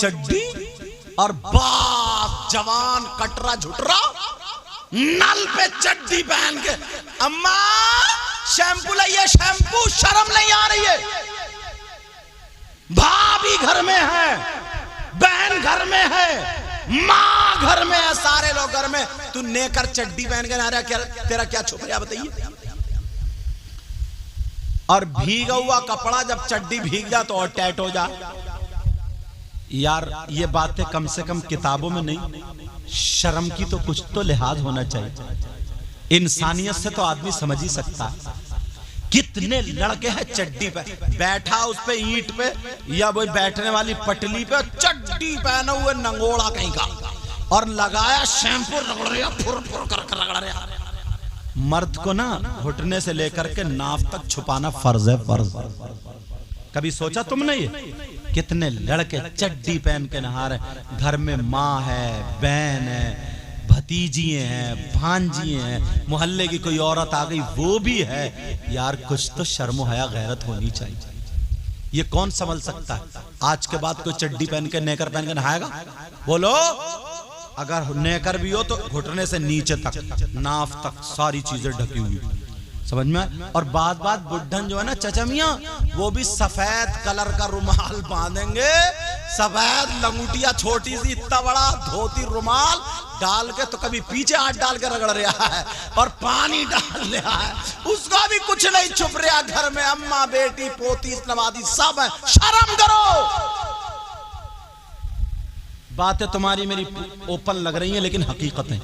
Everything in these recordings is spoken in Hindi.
चड्डी और बाप जवान कटरा झुटरा नल पे चड्डी पहन के, अम्मा शैम्पू लाइए शैम्पू, शर्म नहीं आ रही है? भाभी घर में है, बहन घर में है, माँ घर में है, सारे लोग घर में, तू नेकर चड्डी पहन के ना रहा, क्या तेरा क्या छुप रहा बताइए? और भीगा हुआ कपड़ा जब चड्डी भीग जा तो और टाइट हो जा। यार ये बातें कम से कम किताबों में नहीं, शर्म की तो कुछ तो लिहाज होना चाहिए। इंसानियत से तो आदमी समझ ही सकता है। कितने लड़के हैं चड्डी पे बैठा, उस पे ईंट पे या वो बैठने वाली पटली पे चड्डी पहने हुए नंगोड़ा कहीं का, और लगाया शैम्पू, रगड़ रहा फुर फुर कर रगड़ रहा। मर्द को ना घुटने से लेकर के नाफ तक छुपाना फर्ज है, फर्ज। कभी सोचा तुमने ये? कितने लड़के चड्डी पहन के नहा रहे, घर में माँ है, बहन है, भतीजिए हैं, भांजिए हैं, मोहल्ले की कोई औरत आ गई वो भी है। यार कुछ तो शर्म हया गैरत होनी चाहिए। ये कौन संभल सकता है? आज के बाद कोई चड्डी पहन के नेकर पहन के नहाएगा? बोलो, अगर नेकर भी हो तो घुटने से नीचे तक, नाफ तक सारी चीजें ढकी हुई, समझ में? और बात बात बुढ़न जो है ना चचमिया, वो भी सफेद कलर का रुमाल बांधेंगे, सफेद लंगूटिया छोटी सी, इतना बड़ा धोती रुमाल डाल के, तो कभी पीछे हाथ डाल के रगड़ रहा है और पानी डाल रहा है, उसका भी कुछ नहीं छुप रहा। घर में अम्मा बेटी पोती नवादी सब है, शर्म करो। बातें तुम्हारी मेरी ओपन लग रही हैं, लेकिन हकीकत है।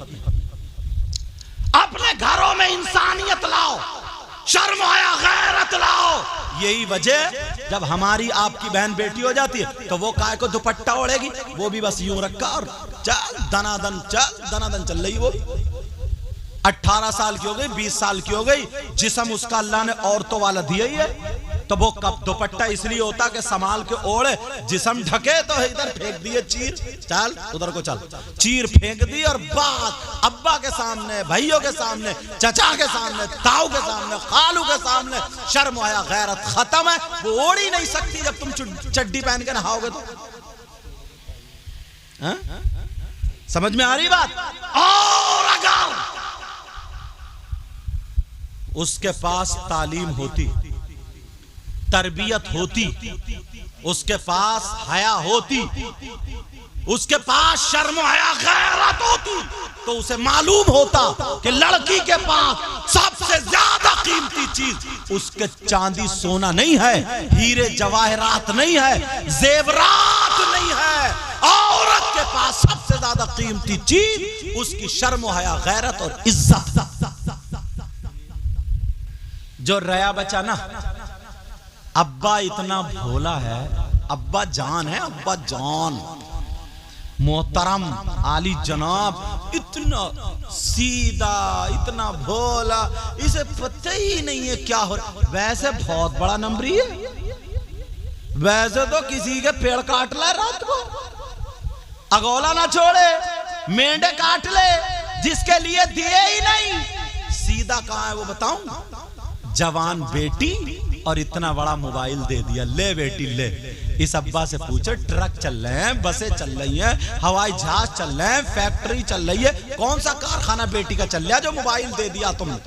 अपने घरों में इंसानियत लाओ, शर्म आया गैरत लाओ। यही वजह, जब हमारी आपकी बहन बेटी हो जाती है तो वो काय को दुपट्टा ओढ़ेगी, वो भी बस यूं रखा और चल दनादन, चल दनादन चल रही। वो 18 साल की हो गई, 20 साल की हो गई, जिस्म उसका अल्लाह ने औरतों वाला दिया ही है, तो वो कब दुपट्टा इसलिए होता कि संभाल के ओढ़े, जिस्म ढके तो इधर फेंक दिए चीर, चल उधर को चल, चीर फेंक दी। और बात अब्बा के सामने, भाइयों के सामने, चचा के सामने, ताऊ के सामने, खालू के सामने, शर्म आया गैरत खत्म है। वो ओढ़ ही नहीं सकती जब तुम चड्डी पहन के नहाओगे तो। हा? समझ में आ रही बात? और अगर उसके पास तालीम होती, तरबियत होती, उसके पास हया होती, उसके पास शर्म हया गैरत होती, तो उसे मालूम होता कि लड़की के पास सबसे ज्यादा कीमती चीज उसके चांदी सोना नहीं है, हीरे जवाहरात नहीं है, जेवरात नहीं है। औरत के पास सबसे ज्यादा कीमती चीज उसकी शर्म हया गैरत और इज्जत। जो रया बचा ना, अब्बा इतना भोला है, अब्बा जान है, अब्बा जान मोहतरम आली जनाब, इतना सीधा, इतना भोला, इसे पता ही नहीं है क्या हो रहा। वैसे बहुत बड़ा नंबरी है, वैसे तो किसी के पेड़ काट ले रात को, अगोला ना छोड़े, मेंढे काट ले, जिसके लिए दिए ही नहीं। सीधा कहाँ है वो बताऊं? जवान बेटी और इतना बड़ा मोबाइल दे दिया, ले बेटी ले। इस अब्बा से पूछो, ट्रक चल रहे हैं, बसें चल रही हैं, हवाई जहाज चल रहे हैं, फैक्ट्री चल रही है, कौन सा कारखाना बेटी का चल रहा है जो मोबाइल दे दिया तुमने?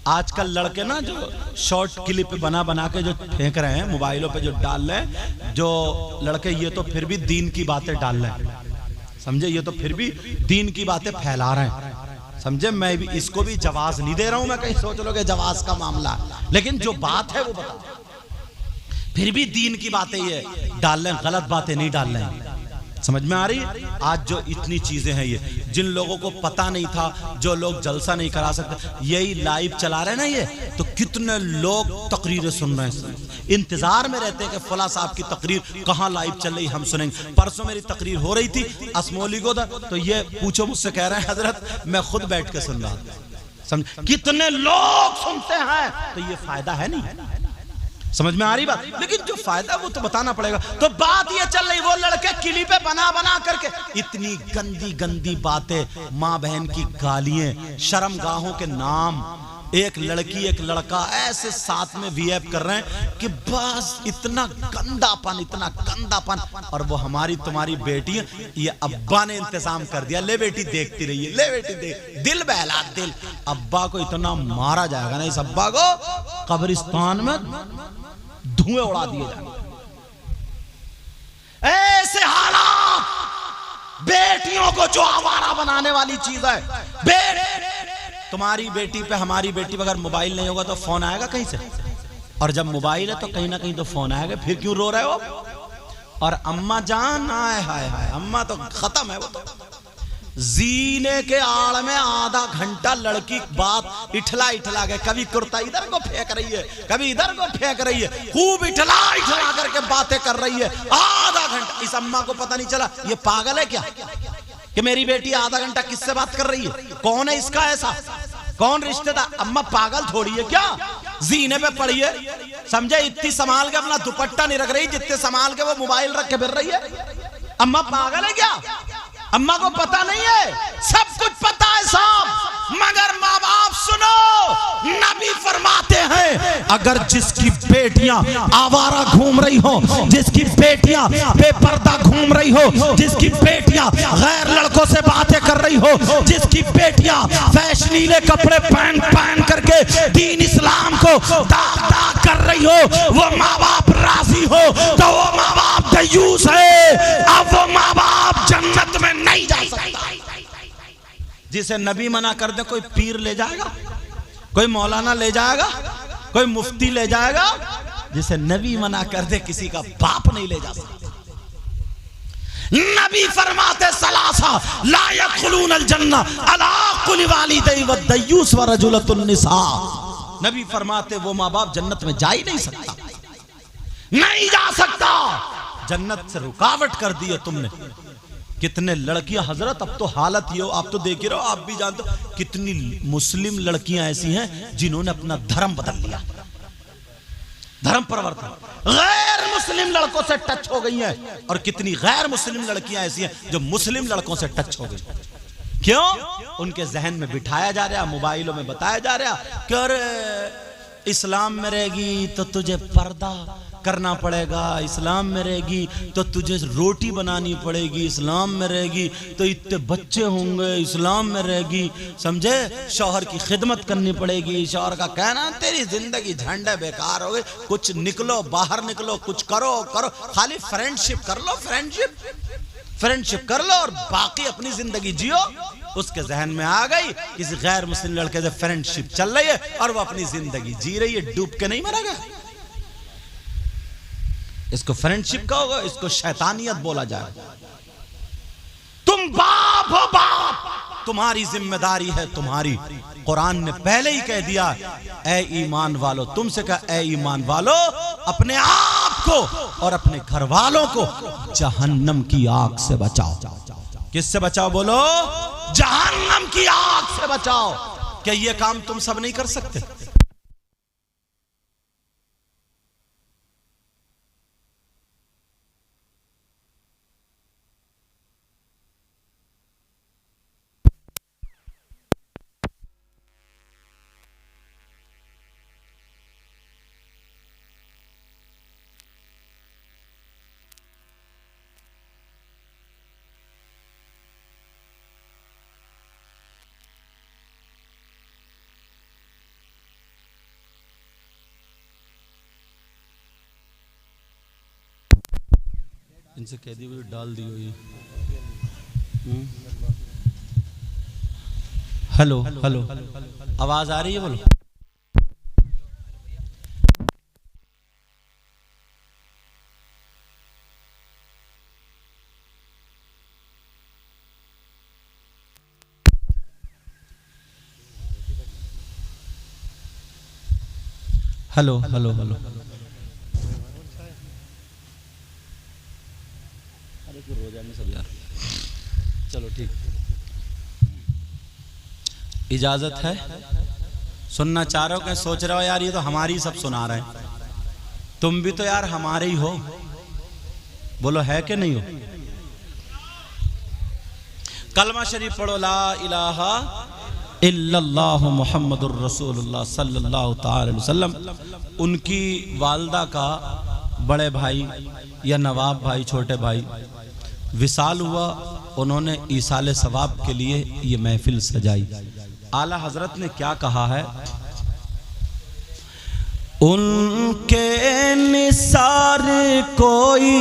आजकल लड़के ना जो शॉर्ट क्लिप बना बना के जो फेंक रहे हैं मोबाइलों पे, जो डाल रहे हैं जो लड़के, ये तो फिर भी दीन की बातें डाल रहे हैं, समझे? ये तो फिर भी दीन की बातें फैला रहे हैं, समझे? मैं भी इसको भी जवाज नहीं दे रहा हूं, मैं कहीं सोच लो कि जवाज का मामला, लेकिन जो बात है वो बता। फिर भी दीन की बातें ये डाल रहे हैं, गलत बातें नहीं डाल रहे हैं। समझ में आ रही? आज जो इतनी चीजें हैं, ये जिन लोगों को पता नहीं था, जो लोग जलसा नहीं करा सकते, यही लाइव चला रहे हैं ना ये, तो कितने लोग तकरीरें सुन रहे हैं, इंतजार में रहते हैं कि फला साहब की तकरीर कहाँ लाइव चल रही, हम सुनेंगे। परसों मेरी तकरीर हो रही थी असमोली को, तो ये पूछो मुझसे, कह रहे हैं हजरत मैं खुद बैठ के सुन रहा था। समझ कितने लोग सुनते हैं, तो ये फायदा है नहीं। समझ में आ रही बात? लेकिन जो फायदा वो तो बताना पड़ेगा। तो बात ये चल रही, वो लड़के क्लिपे बना बना करके इतनी गंदी गंदी बातें, माँ बहन की गालियां, शर्मगाहों के नाम, एक लड़की एक लड़का ऐसे साथ में वीएप कर रहे हैं कि बस इतना गंदापन। और वो हमारी तुम्हारी बेटी है, ये अब्बा ने इंतजाम कर दिया, ले बेटी देखती रहिए, ले बेटी देख, दिल बहला दिल। अब्बा को इतना मारा जाएगा ना, इस अब्बा को कब्रिस्तान में धुएं उड़ा दिए जाएंगे। ऐसे हालात बेटियों को जो आवारा बनाने वाली चीज है। तुम्हारी बेटी पे हमारी बेटी पे अगर मोबाइल नहीं होगा तो फोन आएगा कहीं से, और जब मोबाइल है तो कहीं ना कहीं तो फोन आएगा। फिर क्यों रो रहे हो? और अम्मा जान, हाय हाय हाय, अम्मा तो खत्म है। वो तो जीने के आड़ में आधा घंटा लड़की बात इठला के, कभी कुर्ता इधर को फेंक रही है, कभी इधर को फेंक रही है, खूब इठला करके बातें कर रही है आधा घंटा। इस अम्मा को पता नहीं चला ये पागल है क्या कि मेरी बेटी आधा घंटा किससे बात कर रही है? कौन है इसका ऐसा? कौन रिश्तेदार? अम्मा पागल थोड़ी है क्या? जीने पे पड़ी है, समझे? इतनी संभाल के अपना दुपट्टा नहीं रख रही जितने संभाल के वो मोबाइल रख के फिर रही है। अम्मा पागल है क्या? अम्मा को पता नहीं है? सब कुछ पता है साहब, मगर माँ बाप सुनो, नबी फरमाते हैं अगर जिसकी बेटियां आवारा घूम रही हो, जिसकी बेटियां बेपर्दा घूम रही हो, जिसकी बेटियां गैर लड़कों से बातें कर रही हो, जिसकी बेटियां फैशनीले कपड़े पहन करके दीन इस्लाम को दाग कर रही हो, वो माँ बाप राजी हो तो वो माँ बाप दयूस है। अब वो माँ बाप जन्नत में नहीं जा सकता। जिसे नबी मना कर दे, कोई पीर ले जाएगा, कोई मौलाना ले जाएगा, कोई मुफ्ती ले जाएगा। जिसे नबी मना कर दे, किसी का बाप नहीं ले जा सकता। नबी फरमाते सलासा ला यदखुलून अल जन्ना अला कुल्ली वालिदैन व दयूस व रजुलतुन निसा। नबी फरमाते वो माँ बाप जन्नत में जा ही नहीं सकता, नहीं जा सकता। जन्नत से रुकावट कर दी है तुमने। कितने लड़कियां हजरत, अब तो हालत ये हो, आप तो देख ही रहो, आप भी जानते हो कितनी मुस्लिम लड़कियां ऐसी हैं जिन्होंने अपना धर्म बदल लिया, धर्म परिवर्तन, गैर मुस्लिम लड़कों से टच हो गई हैं। और कितनी गैर मुस्लिम लड़कियां ऐसी हैं जो मुस्लिम लड़कों से टच हो गई। क्यों? उनके जहन में बिठाया जा रहा, मोबाइलों में बताया जा रहा कि अरे इस्लाम में रहेगी तो तुझे पर्दा करना पड़ेगा, इस्लाम में रहेगी तो तुझे रोटी बनानी पड़ेगी, इस्लाम में रहेगी तो इतने बच्चे होंगे, इस्लाम में रहेगी, समझे, शौहर की खिदमत करनी पड़ेगी। शौहर का कहना तेरी जिंदगी झंडे बेकार हो गई, कुछ निकलो, बाहर निकलो, कुछ करो, खाली फ्रेंडशिप कर लो, फ्रेंडशिप कर लो और बाकी अपनी जिंदगी जियो। उसके जहन में आ गई किसी गैर मुस्लिम लड़के से फ्रेंडशिप चल रही है और वो अपनी जिंदगी जी रही है, डूब के नहीं मरेगा। इसको फ्रेंडशिप कहोगे, इसको शैतानियत बोला जाए। तुम बाप हो, बाप, तुम्हारी जिम्मेदारी है तुम्हारी। कुरान ने पहले ही कह दिया, ए ईमान वालों, तुमसे कहा ए ईमान वालों, अपने आप को और अपने घर वालों को जहन्नम की आग से बचाओ। किससे बचाओ? बोलो, जहन्नम की आग से बचाओ। क्या ये काम तुम सब नहीं कर सकते? इनसे कह दी वो डाल दी हुई। हेलो हेलो, आवाज आ रही है? बोलो। हेलो हेलो हेलो, चलो ठीक, इजाजत है? सुनना चाह रहे हो? क्या सोच रहे हो यार ये तो हमारी सब सुना रहे हैं, तुम भी तो यार हमारे ही हो? बोलो है कि नहीं हो? कलमा शरीफ पढ़ो, ला इलाहा इल्लल्लाहु मुहम्मदुर रसूलुल्लाह सल्लल्लाहु ताला अलैहि वसल्लम। उनकी वालदा का बड़े भाई या नवाब भाई, छोटे भाई विसाल हुआ। उन्होंने ईसाले सवाब के लिए ये महफिल सजाई। आला हजरत ने क्या कहा है? उनके निसार कोई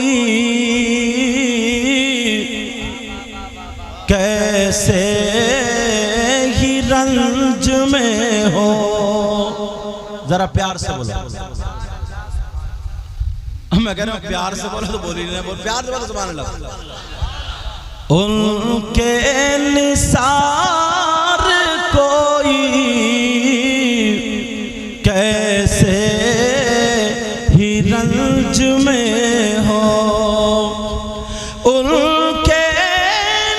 कैसे ही रंज में हो। जरा प्यार से बोलो। मैं कह रहा हूं प्यार से बोलो तो बोल ही नहीं, बोल प्यार से बोलो सुभान अल्लाह। उनके निसार कोई कैसे ही रंज में हो। उनके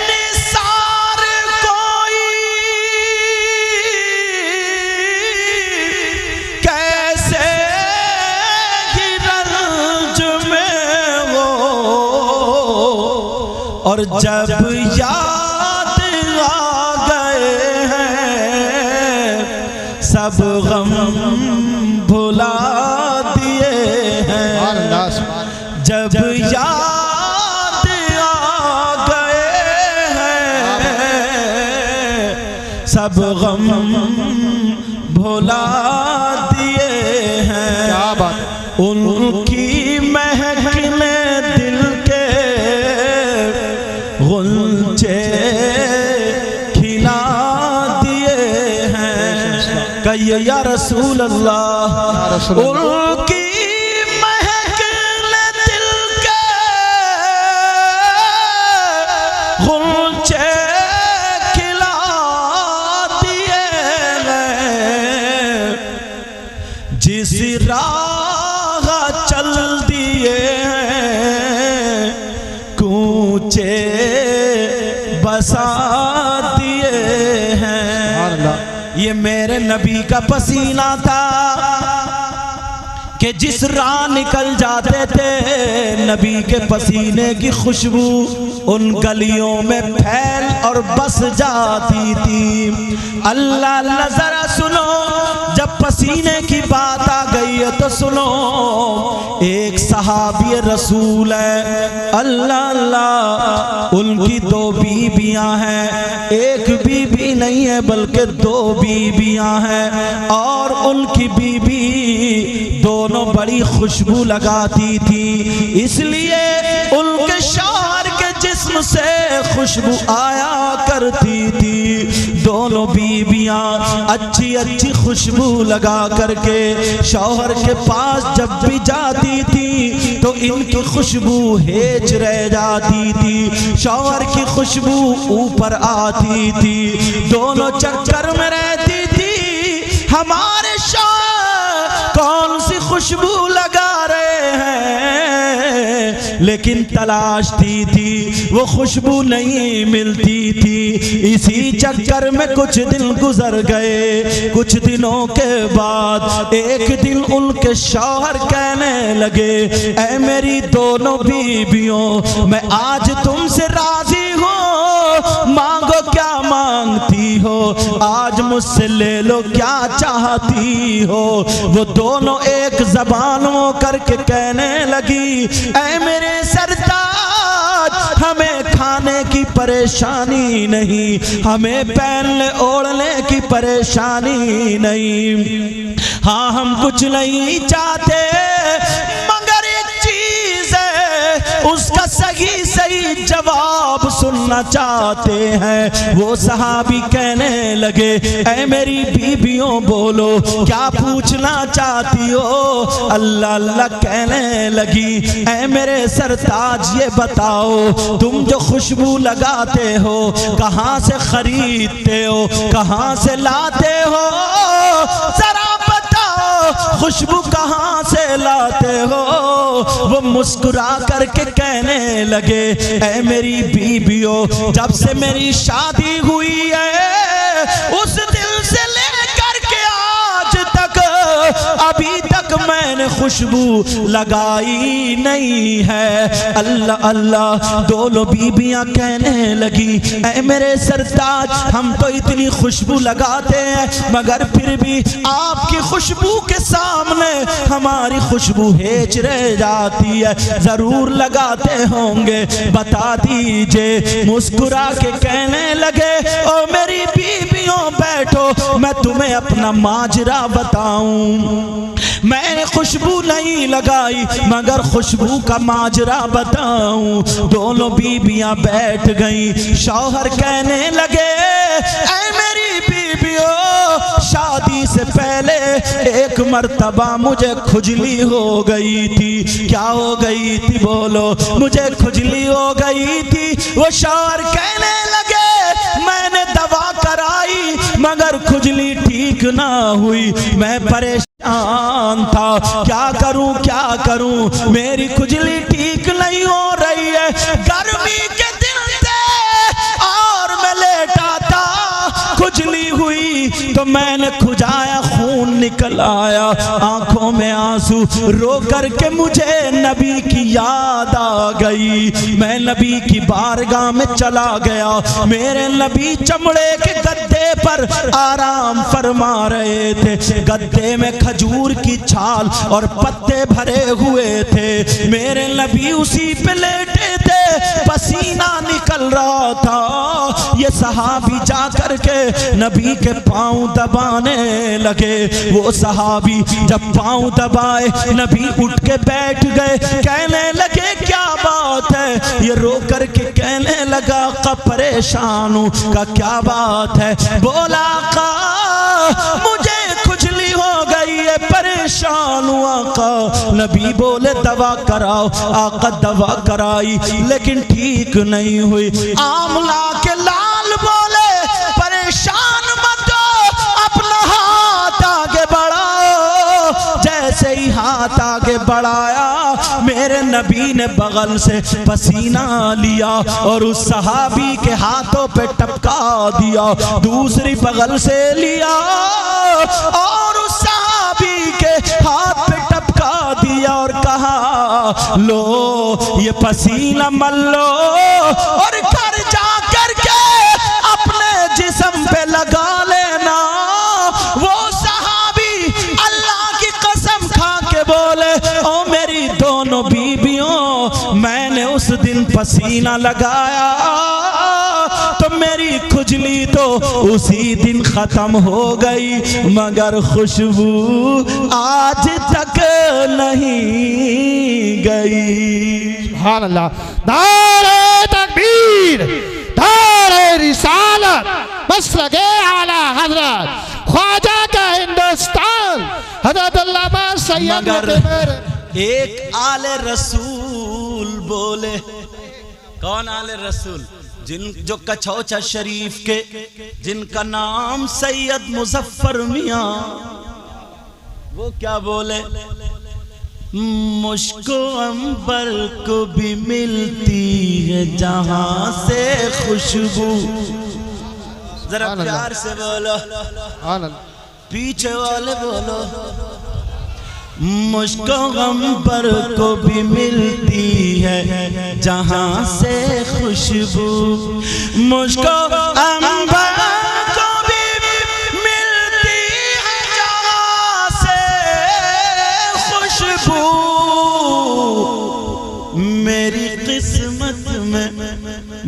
निसार कोई कैसे ही रंज में हो। और जब याद आ गए हैं सब गम भुला दिए हैं। जब याद आ गए हैं सब गम भुला दिए हैं। क्या बात। उनकी महक ने दिल के गुलचे खिला दिए हैं। कहिए या रसूल अल्लाह। उनकी महक ने दिल के गुलचे खिला दिए हैं। जिस राह चल दिए हैं कूचे बसा दिए हैं। ये मेरे नबी का पसीना था कि जिस राह निकल जाते थे नबी के पसीने की खुशबू उन गलियों में फैल और बस जाती थी। अल्लाह अल्लाह जरा सुनो, जब पसीने की बात आ गई है तो सुनो। एक सहाबी रसूल है, अल्लाह अल्लाह, उनकी दो बीबियां हैं। एक बीबी नहीं है बल्कि दो बीबियां हैं। और उनकी बीबी दोनों बड़ी खुशबू लगाती थी, इसलिए उनके शौहर के जिस्म से खुशबू आया करती थी। दोनों बीबियां अच्छी अच्छी खुशबू लगा करके शौहर के पास जब भी जाती थी तो इनकी खुशबू हेज रह जाती थी, शौहर की खुशबू ऊपर आती थी। दोनों चक्कर में रहती थी हमारे शौहर कौन सी खुशबू लगा रहे हैं, लेकिन तलाशती थी वो खुशबू नहीं मिलती थी। इसी चक्कर में कुछ दिन गुजर गए। कुछ दिनों के बाद एक दिन उनके शौहर कहने लगे, ऐ मेरी दोनों बीबियों, मैं आज तुमसे राजी हूँ, मांगो क्या मांगती हो, आज मुझसे ले लो क्या चाहती हो। वो दोनों एक जबान हो करके कहने लगी, ऐ मेरे सरताज, हमें खाने की परेशानी नहीं, हमें पहनने ओढ़ने की परेशानी नहीं, हाँ हम कुछ नहीं चाहते, मगर एक चीज है उसका सही सही जवाब सुनना चाहते हैं। वो सहाबी कहने लगे, ऐ मेरी बीबियों बोलो क्या पूछना चाहती हो। अल्लाह अल्लाह कहने लगी, ऐ मेरे सरताज ये बताओ तुम जो खुशबू लगाते हो कहाँ से खरीदते हो, कहाँ से लाते हो, जरा बताओ खुशबू कहाँ से लाते हो। वो मुस्कुरा करके कहने लगे, ऐ मेरी बीबियों, जब से मेरी शादी हुई है उस दिल से लेकर के आज तक अभी तक मैंने खुशबू लगाई नहीं है। अल्लाह अल्लाह दोनों बीबियां कहने लगी, ऐ मेरे सरताज हम तो इतनी खुशबू लगाते हैं मगर फिर भी आपकी खुशबू के सामने हमारी खुशबू हेच रह जाती है, जरूर लगाते होंगे, बता दीजिए। मुस्कुरा के कहने लगे, ओ मेरी बीबियों बैठो, मैं तुम्हें अपना माजरा बताऊं। मैंने खुशबू नहीं लगाई मगर खुशबू का माजरा बताऊं। दोनों बीबियां बैठ गईं। शौहर कहने लगे, ऐ मेरी बीबियों, शादी से पहले एक मर्तबा मुझे खुजली हो गई थी। क्या हो गई थी बोलो? मुझे खुजली हो गई थी। वो शौहर कहने लगे, मैंने दवा कराई मगर खुजली ठीक ना हुई, मैं परेशान था, क्या करूं, मेरी खुजली ठीक नहीं हो रही है। गर्मी के दिन थे और मैं लेटा था, खुजली हुई तो मैंने खुजाया, खून निकल आया, आंखों में आंसू, रो करके मुझे नबी की याद आ गई। मैं नबी की बारगाह में चला गया। मेरे नबी चमड़े के गद्दे पर आराम फरमा रहे थे। गद्दे में खजूर की छाल और पत्ते भरे हुए थे। मेरे नबी उसी पे लेटे थे, पसीना निकल रहा था। ये सहाबी जा करके नबी के पांव दबाने लगे। वो सहाबी जब पांव दबाए, नबी उठ के बैठ गए। कहने लगे, क्या बात है? ये रो करके कहने लगा, का परेशान हूं, का क्या बात है? बोला, का मुझे खुजली हो गई है, परेशान हूं आका। नबी बोले, दवा कराओ। आका दवा कराई लेकिन ठीक नहीं हुई। आमला के लाल बोले, परेशान मत हो, अपना हाथ आगे बढ़ाओ। जैसे ही हाथ आगे बढ़ाया, मेरे नबी ने बगल से पसीना लिया और उस सहाबी के हाथों पे टपका दिया। दूसरी बगल से लिया और उस सहाबी के हाथ पे टपका दिया और कहा, लो ये पसीना मल लो और घर जा करके अपने जिस्म पे लगा लेना। वो सहाबी अल्लाह की कसम खा के बोले, ओ मेरी दोनों बीबियों, मैंने उस दिन पसीना लगाया तो मेरी खुजली तो उसी दिन खत्म हो गई, मगर खुशबू आज तक नहीं गई। सुभान अल्लाह। नारे तकबीर, नारे रिसालत, मसलके आला हजरत ख्वाजा का हिंदुस्तान, हजरत अल्लामा सैयद। मगर एक आले रसूल बोले। कौन आले रसूल? जो कछौचा शरीफ के, जिनका नाम सैयद मुजफ्फर मियां, वो क्या बोले? मुझको अंबर को भी मिलती है जहां से खुशबू। जरा प्यार से बोलो, पीछे वाले बोलो। मुझको अंबर को भी मिलती है जहां से खुशबू। मुझको अंबर को भी मिलती है जहां से खुशबू।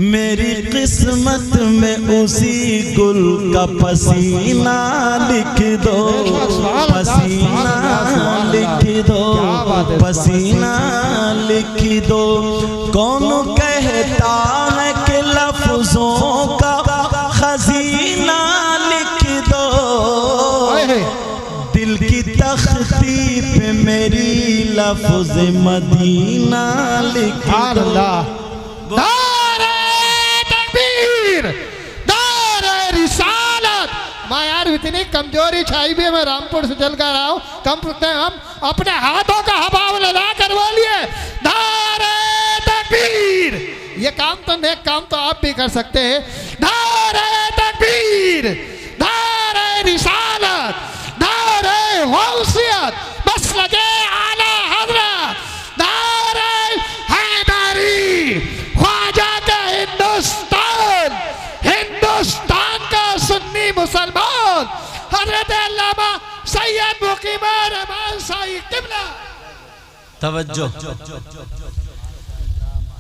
मेरी किस्मत में उसी गुल का पसीना लिख दो, पसीना लिख दो, पसीना लिख दो। कौन कहता है कि लफ्जों का खजीना लिख दो। दिल की तख्ती पे मेरी लफ्ज मदीना लिख दो। इतनी कमजोरी छाई भी है, मैं रामपुर से चल कर आऊं, हम अपने हाथों का हवा लगा कर बोलिए, नारे तकबीर। ये काम तो नेक काम तो आप भी कर सकते हैं। नारे तकबीर, नारे रिसालत, नारे गौसियत, बस लगे तवज्जो।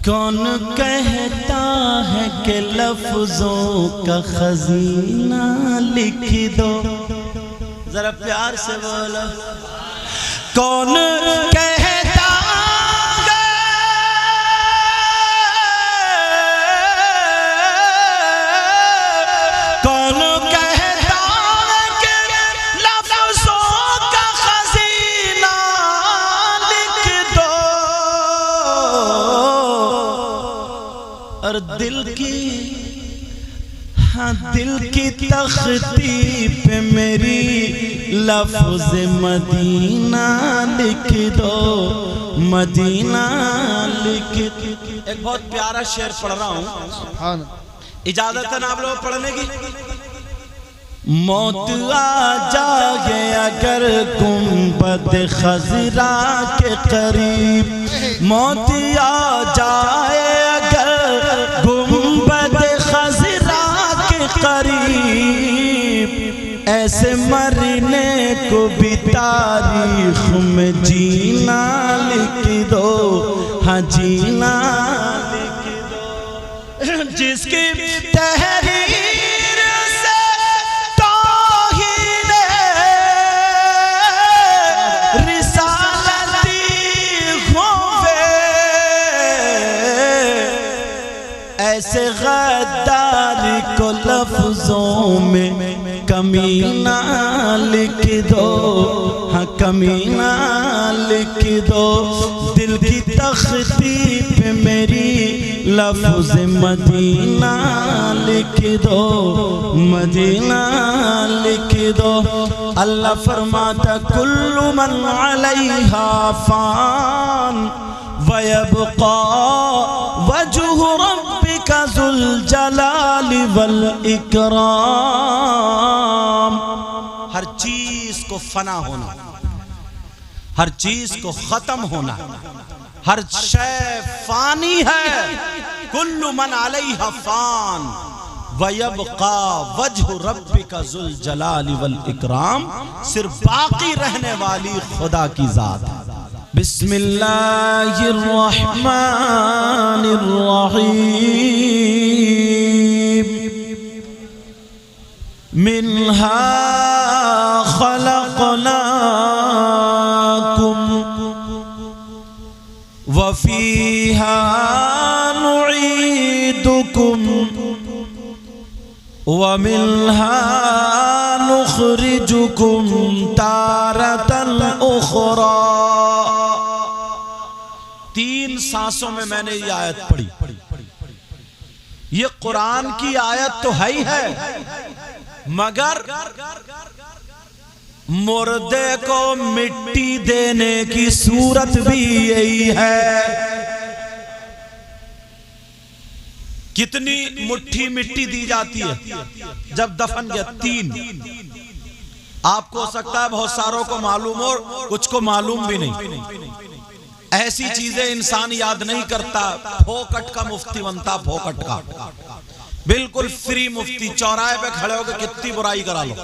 कौन कहता है कि लफ्जों का खजीना लिख दो, जरा प्यार से बोलो। कौन कहता दिल की, हाँ दिल की तख्ती पे मेरी लफ्ज़ मदीना लिख दो, मदीना लिख। एक बहुत प्यारा शेर पढ़ रहा हूँ, इजाजत है ना आप लोग पढ़ने की? मौत आ जाए अगर गुंबद खजरा के करीब, मौत आ जाए अगर गुंबद खजरा के करीब, ऐसे मरने को भी तारीख में जीना लिख दो, हाँ जीना लिख दो। जिसकी तहरीर से तौहीद रिसालती होवे, ऐसे गद्दारी को लफ्जों में कमीना लिख दो, हाँ कमीना लिख दो। दिल की तख्ती पे मेरी लफ्ज़ मदीना लिख दो, मदीना लिख दो। अल्लाह फरमाता कुल्लु मन अलैहा फान वयबका वजहु रब्बिका ज़ुल जलाली वल इकराम। हर चीज को फना होना, हर चीज को खत्म होना, हर शय फानी है। कुल्लु मन अलैहा फान वयबका वजहु रब्बिका ज़ुल जलाली वल इकराम। सिर्फ बाकी रहने वाली खुदा की जात है। बिस्मिल्लाहिर्रहमानिर्रहीम। मिन्हा खलक़नाकुम वफ़ीहा नुईदुकुम वमिन्हा नुख़रिजुकुम तारतन उख़रा। 3 सांसों में मैंने ये आयत पढ़ी। ये कुरान की आयत तो है ही है, मगर मुर्दे को मिट्टी देने की सूरत भी यही है। कितनी मुट्ठी मिट्टी दी जाती है जब दफन किया? 3। आपको हो सकता है बहुत सारों को मालूम हो, कुछ को मालूम भी नहीं। ऐसी चीजें इंसान याद नहीं करता। फोकट का मुफ्ती बनता, फोकट का, बिल्कुल फ्री मुफ्ती। चौराहे पे खड़े होकर कितनी बुराई करा लो,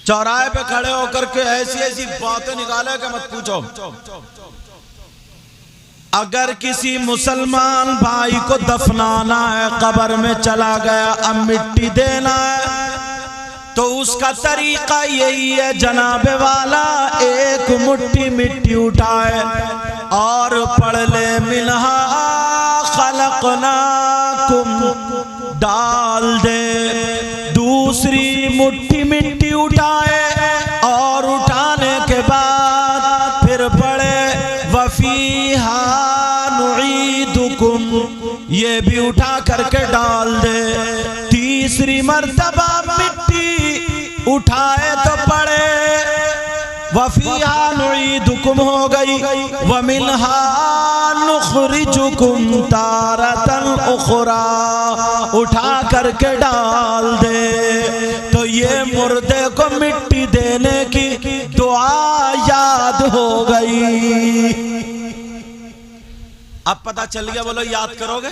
चौराहे पे खड़े होकर के ऐसी ऐसी बातें निकाले कि मत पूछो। अगर किसी मुसलमान भाई को दफनाना है, कब्र में चला गया, अब मिट्टी देना है, तो उसका तरीका यही है जनाबे वाला, एक मुट्ठी मिट्टी उठाए और पढ़ ले मिन्हा खलक़नाकुम, डाल दे। दूसरी मुट्ठी मिट्टी उठाए और उठाने के बाद फिर पढ़े वफ़ीहा नुईदुकुम, ये भी उठा करके डाल दे। तीसरी मर्तबा मिट्टी उठाए तो पड़े वफ़ीहा नुईदुकुम हो गई, वमिन्हा नुख़रिजुकुम तारतन उख़रा, उठा करके डाल दे। तो ये मुर्दे को मिट्टी देने की दुआ याद हो गई। अब पता चल गया, बोलो याद करोगे?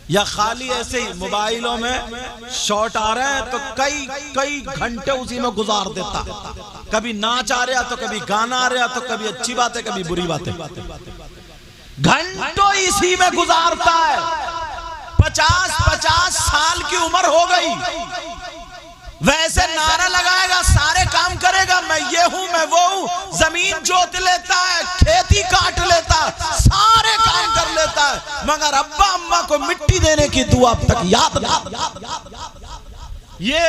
या खाली ऐसे ही मोबाइलों में शॉट आ रहे हैं तो कई घंटे उसी में गुजार देता। कभी नाच आ रहा तो कभी गाना आ रहा तो कभी अच्छी बात है कभी बुरी बात है, घंटों इसी में गुजारता है। 50-50 साल की उम्र हो गई, वैसे नारा लगाएगा, सारे काम करेगा, मैं ये हूं मैं वो हूं, जमीन जोत लेता है, खेती काट लेता है, सारे काम कर लेता है, मगर अब्बा अम्मा को मिट्टी देने की दुआ अब तक याद नहीं। ये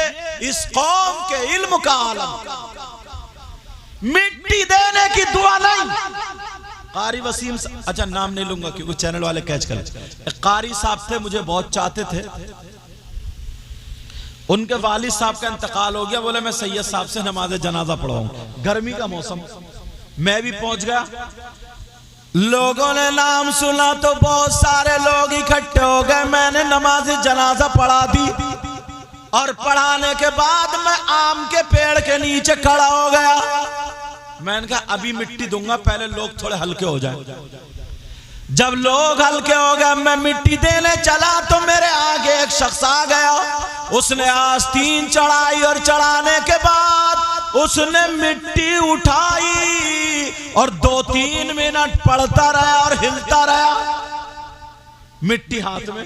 इस कौम के इल्म का आलम, मिट्टी देने की दुआ नहीं। कारी वसीम, अच्छा नाम नहीं लूंगा क्योंकि चैनल वाले कैच करें। कारी साहब थे, मुझे बहुत चाहते थे, उनके वालिद साहब का इंतकाल हो गया। बोले मैं सैयद साहब से नमाज जनाजा पढ़ाऊंगा। गर्मी का मौसम, मैं भी पहुंच गया। लोगों ने नाम सुना तो बहुत सारे लोग इकट्ठे हो गए। मैंने नमाज जनाजा पढ़ा दी और पढ़ाने के बाद मैं आम के पेड़ के नीचे खड़ा हो गया। मैंने कहा अभी मिट्टी दूंगा, पहले लोग थोड़े हल्के हो जाए। जब लोग हल्के हो गए, मैं मिट्टी देने चला तो मेरे आगे एक शख्स आ गया। उसने आस्तीन चढ़ाई और चढ़ाने के बाद उसने मिट्टी उठाई और 2-3 मिनट पड़ता रहा और हिलता रहा, मिट्टी हाथ में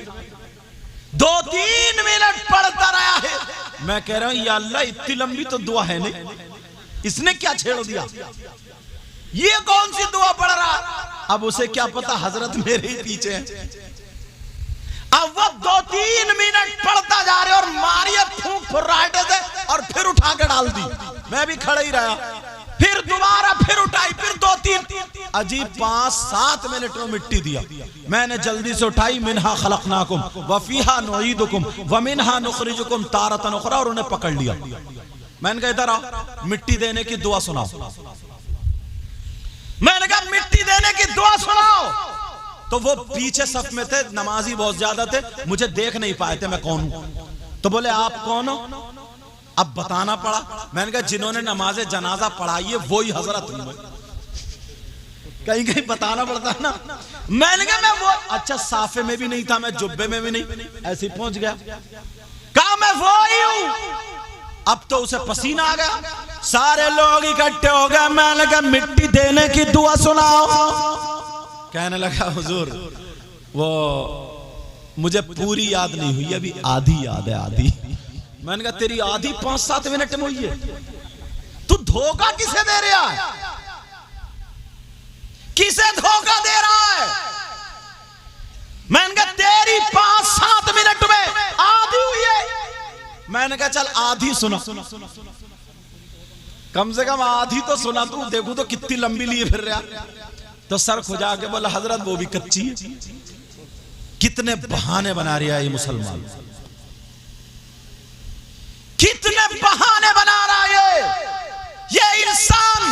2-3 मिनट पड़ता रहा है। मैं कह रहा हूं या अल्लाह इतनी लंबी तो दुआ है नहीं, इसने क्या छेड़ दिया, ये कौन सी दुआ पढ़ रहा। अब उसे क्या पता हजरत मेरे ही पीछे है। अब वो 2-3 मिनट पढ़ता जा रहे और मारिया फूंक फुर्राटे से और फिर उठा के डाल दी। मैं भी खड़ा ही रहा, फिर दोबारा फिर उठाई, फिर 2-3 अजीब 5-7 मिनट में मिट्टी दिया। मैंने जल्दी से उठाई, मिन्हा खलकनाकुम व फीहा नुईदुकुम व मिन्हा नुखरिजुकुम तारतन उखरा, और उन्हें पकड़ लिया। मैंने कहा इधर आओ, मिट्टी देने की दुआ सुनाओ। मैंने कहा मिट्टी देने की दुआ सुनाओ। तो वो पीछे सफ में थे, नमाजी बहुत ज्यादा थे, मुझे देख नहीं पाए थे मैं कौन हूं। तो बोले आप कौन हो? अब बताना पड़ा। मैंने कहा जिन्होंने नमाज जनाजा पढ़ाई है वही हजरत हूं। कहीं कहीं बताना पड़ता ना। मैंने कहा मैं वो, अच्छा साफे में भी नहीं था, मैं जुब्बे में भी नहीं, ऐसे ही पहुंच गया। कहा मैं वो ही हूं। अब तो उसे पसीना आ गया, सारे लोग इकट्ठे हो गए। मैंने कहा मिट्टी देने की दुआ सुनाओ। कहने लगा हुजूर वो मुझे पूरी याद नहीं हुई, अभी आधी याद है, आधी। मैंने कहा तेरी आधी 5-7 मिनट में हुई है, तू धोखा किसे दे रहा है, किसे धोखा दे रहा है? मैंने कहा तेरी 5-7 मिनट में आधी हुई है। मैंने कहा चल आधी सुना, कम से कम आधी तो सुना तू, देखू तो कितनी लंबी लिए फिर रहा। तो सर खुजा के बोला हजरत वो भी कच्ची है। कितने बहाने बना रहा है ये मुसलमान, कितने बहाने बना रहा है ये इंसान।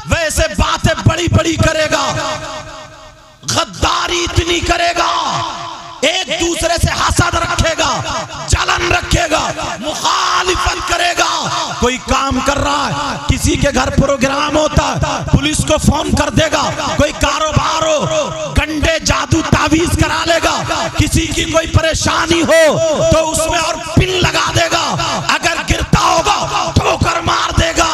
वैसे बातें बड़ी बड़ी करेगा, गद्दारी इतनी करेगा, एक दूसरे से हसद रखेगा, जलन रखेगा, मुखालिफत करेगा। कोई काम कर रहा है, किसी के घर प्रोग्राम होता है, पुलिस को फोन कर देगा। कोई कारोबार हो, गंडे जादू तावीज करा लेगा। किसी की कोई परेशानी हो तो उसमें और पिन लगा देगा। अगर गिरता होगा ठोकर मार देगा।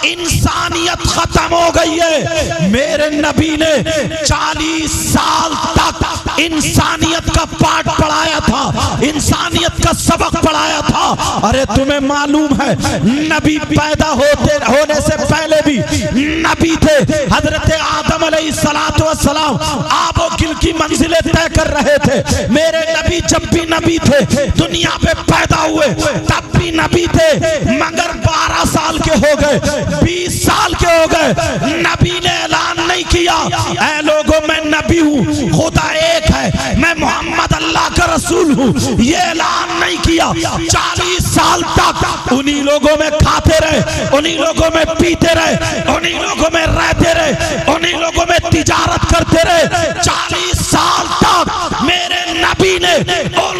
इंसानियत खत्म हो गई है। मेरे नबी ने 40 साल तक इंसानियत का पाठ पढ़ाया था, इंसानियत का सबक पढ़ाया था। अरे तुम्हें मालूम है नबी पैदा होने से पहले भी नबी थे। हजरत आदम अलैहिस्सलातु वस्सलाम आबो गिल की मंजिलें तय कर रहे थे। मेरे नबी जब भी नबी थे, दुनिया पे पैदा हुए तब भी नबी थे, मगर 12 साल के हो गए, 20 साल के हो गए, नबी ने ऐलान नहीं किया ऐ लोगों मैं नबी हूँ, खुदा एक है, मैं मोहम्मद अल्लाह का रसूल हूँ। ये ऐलान नहीं किया। 40 साल तक उन्हीं लोगों में खाते रहे, उन्हीं लोगों में पीते रहे, उन्हीं लोगों में रहते रहे, उन्हीं लोगों में तिजारत करते रहे। 40 साल तक मेरे नबी ने उन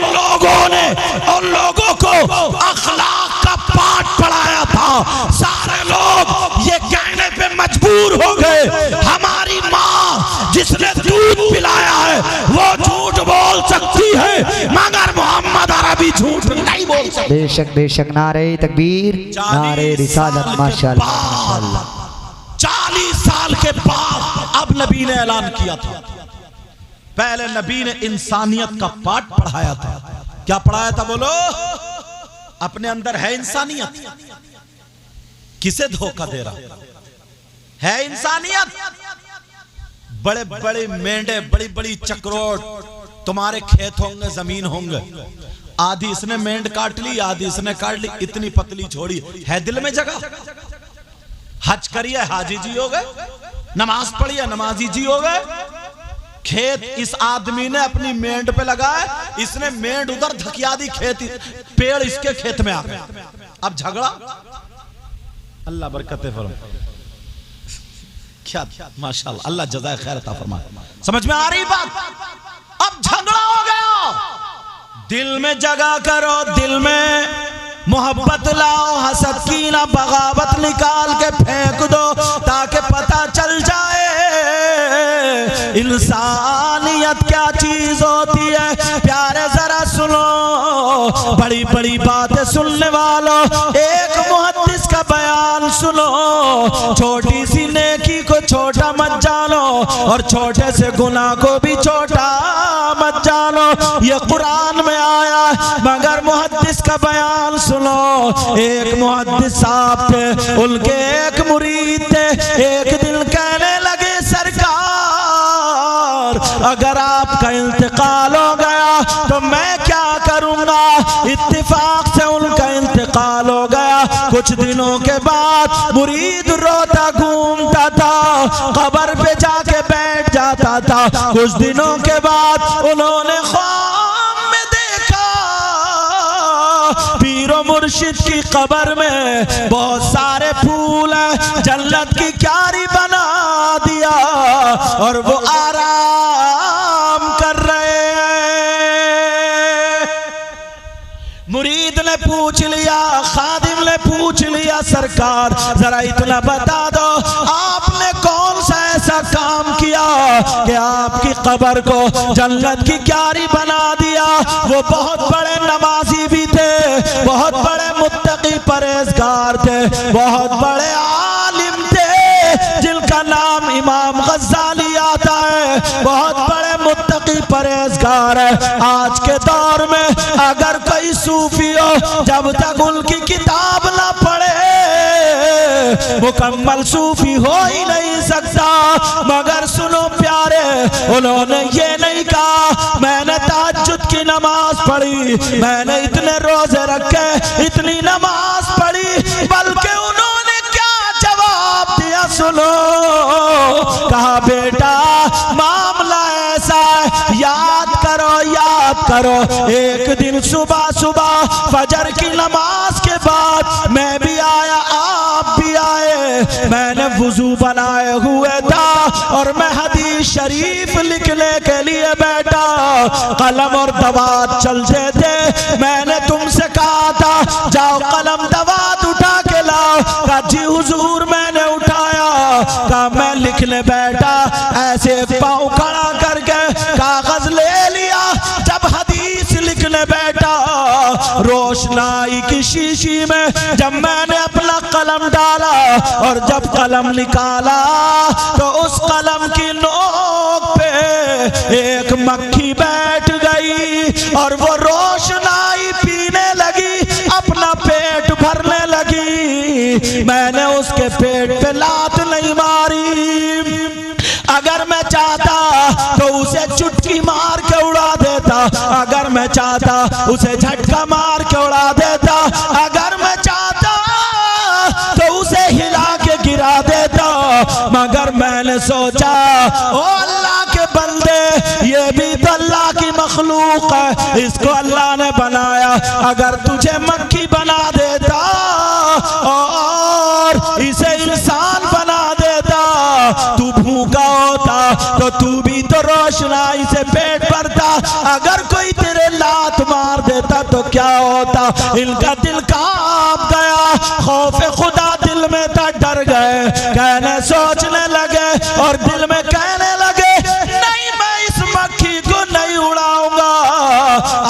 लोगों को अखलाक का पाठ पढ़ाया था। सारे लोग ये कहने पे मजबूर हो गए हमारी माँ जिसने दूध पिलाया है वो झूठ बोल सकती है झूठ नहीं बोल सकते। बेशक बेशक, नारे तकबीर, नारे रिसालत, माशाअल्लाह माशाअल्लाह। 40 साल के बाद अब नबी ने ऐलान किया था। पहले नबी ने इंसानियत का पाठ पढ़ाया था। क्या पढ़ाया था बोलो? अपने अंदर है इंसानियत, किसे धोखा दे रहा है इंसानियत? बड़े बड़े मेंढे, बड़ी बड़ी चक्रोट, तुम्हारे खेत होंगे, जमीन होंगे, आधी इसने मेंढ काट ली, आधी इसने काट ली, इतनी पतली छोड़ी, है दिल में जगह? हज करिए हाजी जी हो गए, नमाज पढ़िए नमाजी जी हो गए। खेत इस आदमी ने अपनी मेंढ पे लगाया, इसने मेंढ उधर धकिया दी, खेत पेड़ इसके खेत में आ गया, अब झगड़ा। अल्लाह बरकत फरमाए। क्या माशाअल्लाह, अल्लाह जज़ाए खैर अता फरमाए। समझ में आ रही बात? अब झगड़ा हो गया। दिल में जगह करो, दिल में मोहब्बत लाओ, हसद कीना बगावत निकाल के फेंक दो, ताकि पता चल जाए इंसानियत क्या चीज होती है। प्यारे जरा सुनो, बड़ी बड़ी बातें सुनने वालों, एक मुहद्दिस का बयान सुनो। छोटी सी नेकी को छोटा मत जानो, और छोटे से गुनाह को भी छोटा मत जानो। ये कुरान में आया, मगर मुहद्दिस का बयान सुनो। एक मुहद्दिस साहब थे, उनके एक मुरीद थे, एक दिन कहने लगे सरकार, अगर आपका इंतकाल हो गया तो मैं क्या करूंगा? इत्तिफाक से उनका इंतकाल हो गया। कुछ दिनों के बाद मुरीद रोता घूमता था, कब्र पे जाके बैठ जाता था। कुछ दिनों के बाद उन्होंने ख्वाब में देखा, पीरो मुर्शिद की कब्र में बहुत सारे फूल हैं, जन्नत की क्यारी बना दिया, और वो आराम कर रहे हैं। मुरीद ने पूछ लिया, खादिम ने पूछ लिया, सरकार जरा इतना बता दो, आपने कौन सा ऐसा काम किया कि आपकी कब्र को जन्नत की क्यारी बना दिया? वो बहुत बड़े नमाजी भी थे, बहुत बड़े मुत्तकी परहेजगार थे, बहुत बड़े आलिम थे, जिनका नाम इमाम गज़ाली आता है, बहुत बड़े मुत्तकी परहेजगार है। आज के दौर में अगर कोई सूफी हो, जब तक उनकी किताब ना पढ़े मुकम्मल सूफी हो ही नहीं सकता। मगर सुनो प्यारे, उन्होंने ये नहीं कहा मैंने तहज्जुद की नमाज पढ़ी, मैंने इतने रोजे रखे, इतनी नमाज पढ़ी, बल्कि उन्होंने क्या जवाब दिया सुनो। कहा बेटा मामला ऐसा है, याद करो, एक दिन सुबह सुबह फजर की नमाज के बाद मैं भी आया, आप भी आए, मैंने वुजू बनाए हुए था और मैं हदीस शरीफ लिखने के लिए बैठा, कलम और दवात चलते थे। मैंने तुमसे कहा था जाओ कलम दवात उठा के लाओ। कहा जी हुजूर मैंने उठाया। कहा मैं लिखने बैठा, ऐसे पाँव खड़ा करके कागज ले लिया। जब हदीस लिखने बैठा, रोशनाई की शीशी में जब मैंने अपना कलम डाला और जब कलम निकाला, तो उस कलम की नोक पे एक मक्खी बैठ गई और वो रोशनाई पीने लगी, अपना पेट भरने लगी। मैंने उसके पेट पे लात नहीं मारी, अगर मैं चाहता तो उसे चुटकी मार के उड़ा देता, अगर मैं चाहता उसे झटका मार के उड़ा देता, अगर मैं चाहता तो उसे हिला के गिरा देता। मगर मैंने सोचा ओ अल्लाह के बंदे, ये भी तो अल्लाह की मखलूक है, इसको अल्लाह ने बनाया। अगर तुझे मक्खी बना देता और इसे इंसान बना देता, तू भूखा होता तो तू भी तो रोशनाई से पेट भरता। अगर कोई तेरे लात मार देता तो क्या होता? इनका दिल कांप गया, खौफ खुदा दिल में था, डर गए, कहने सोचने लगे और दिल में कहने लगे नहीं मैं इस मक्खी को नहीं उड़ाऊंगा।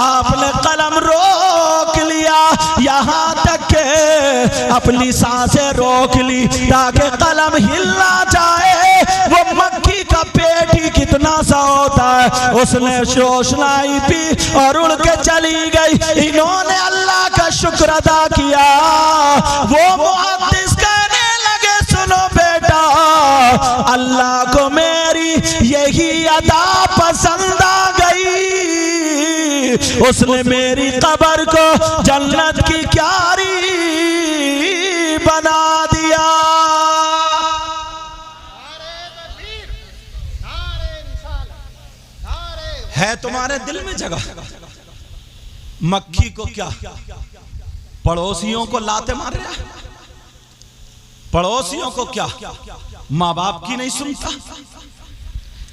आपने कलम रोक अपनी सांसें रोक ली ताकि कलम हिल ना जाए। वो मक्खी का पेट ही कितना सा होता है, उसने रोशनाई पी और उड़ के चली गई। इन्होंने अल्लाह का शुक्र अदा किया। वो मुहद्दिस कहने लगे सुनो बेटा, अल्लाह को मेरी यही अदा पसंद आ गई, उसने मेरी कब्र को जन्नत की क्यारी बना दिया। है तुम्हारे दिल में जगह। मक्खी को क्या पड़ोसियों को लाते मार रहा है, पड़ोसियों को क्या माँ बाप की नहीं सुनता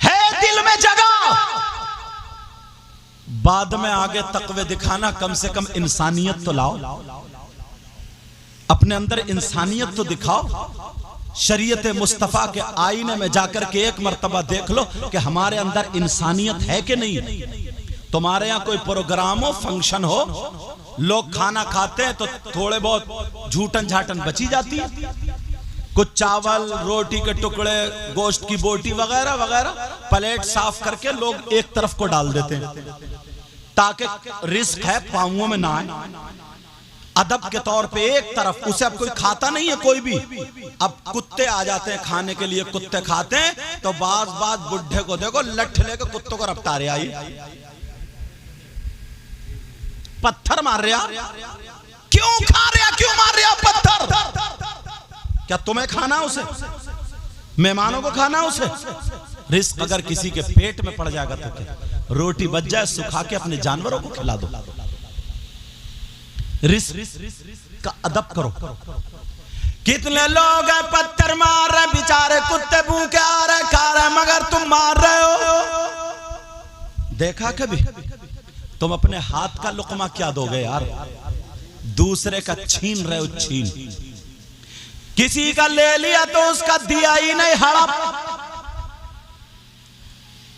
है। दिल में जगह, बाद में आगे तकवे दिखाना, कम से कम इंसानियत तो लाओ, अपने अंदर इंसानियत तो दिखाओ। शरीयत मुस्तफा के आईने में जाकर के एक मर्तबा देख लो कि हमारे अंदर इंसानियत है कि नहीं। तुम्हारे यहाँ कोई प्रोग्राम हो, फंक्शन हो, लोग खाना खाते हैं तो थोड़े बहुत झूठन झाटन बची जाती है, कुछ चावल रोटी के टुकड़े, गोश्त की बोटी वगैरह वगैरह, प्लेट साफ करके लोग एक तरफ को डाल देते हैं ताकि रिस्क है पांवों में ना आए। अदब के तौर पे एक तरफ, उसे अब कोई खाता नहीं है कोई भी। अब कुत्ते आ जाते हैं खाने के लिए, कुत्ते खाते हैं तो बात बुढ़े को देखो लठ लेकर कुत्तों को रफ्ता रहे, आई पत्थर मार रहा। क्यों खा रहा, क्यों मार रहा पत्थर? क्या तुम्हें खाना उसे, मेहमानों को खाना उसे? रिस्क अगर किसी के पेट में पड़ जाएगा तो क्या, रोटी बच जाए सुखा के अपने जानवरों को खिला दो। रिस्क का अदब करो। कितने लोग हैं पत्थर मार रहे, बेचारे कुत्ते भूखे आ रहे खा रहे, मगर तुम मार रहे हो। देखा कभी तुम अपने हाथ का लुकमा क्या दोगे यार, दूसरे का छीन रहे हो, छीन। किसी का ले लिया तो उसका दिया ही नहीं, हड़प।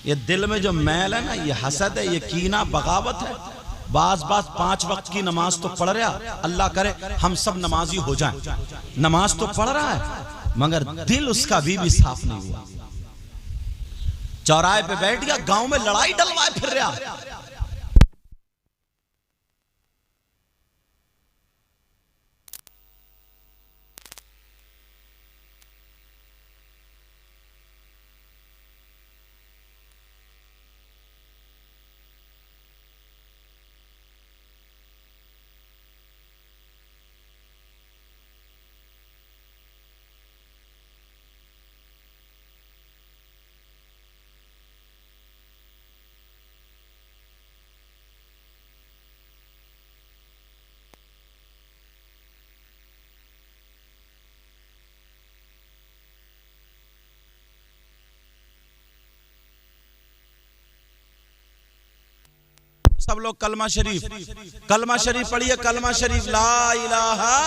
ये दिल में जो मैल है ना, ये हसद है, ये कीना, बगावत है। बास 5 वक्त की नमाज तो पढ़ रहा, अल्लाह करे हम सब नमाजी हो जाएं। नमाज तो पढ़ रहा है मगर दिल उसका भी साफ नहीं हुआ। चौराहे पे बैठ गया, गांव में लड़ाई डलवाए फिर रहा। सब लोग कलमा शरीफ पढ़िए, कलमा शरीफ, ला इलाहा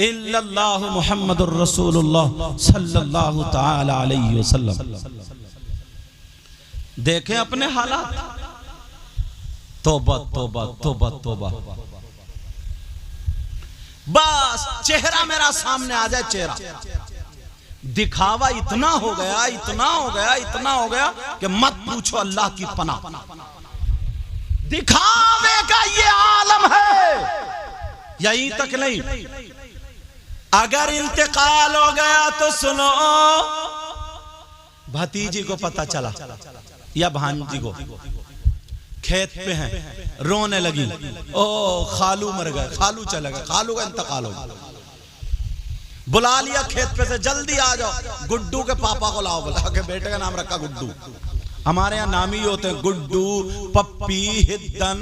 इल्लल्लाहु मुहम्मदुर रसूलुल्लाह सल्लल्लाहु ताला अलैहि वसल्लम। देखें अपने हालात, तौबा तौबा तौबा तौबा। बस चेहरा मेरा सामने आ जाए, चेहरा दिखावा इतना हो गया, इतना हो गया, इतना हो गया कि मत पूछो, अल्लाह की पनाह। दिखावे का ये आलम है। यहीं तक नहीं, अगर इंतकाल हो गया तो सुनो, भतीजी को पता चला या भांजी को, खेत पे हैं, रोने लगी, ओ खालू मर गए, खालू चले गए, खालू का इंतकाल हो गया। बुला लिया खेत पे से, जल्दी आ जाओ, गुड्डू के पापा को लाओ। बुला के बेटे का नाम रखा गुड्डू। हमारे यहाँ नाम ही होते हैं गुड्डू, पप्पी, हिद्दन,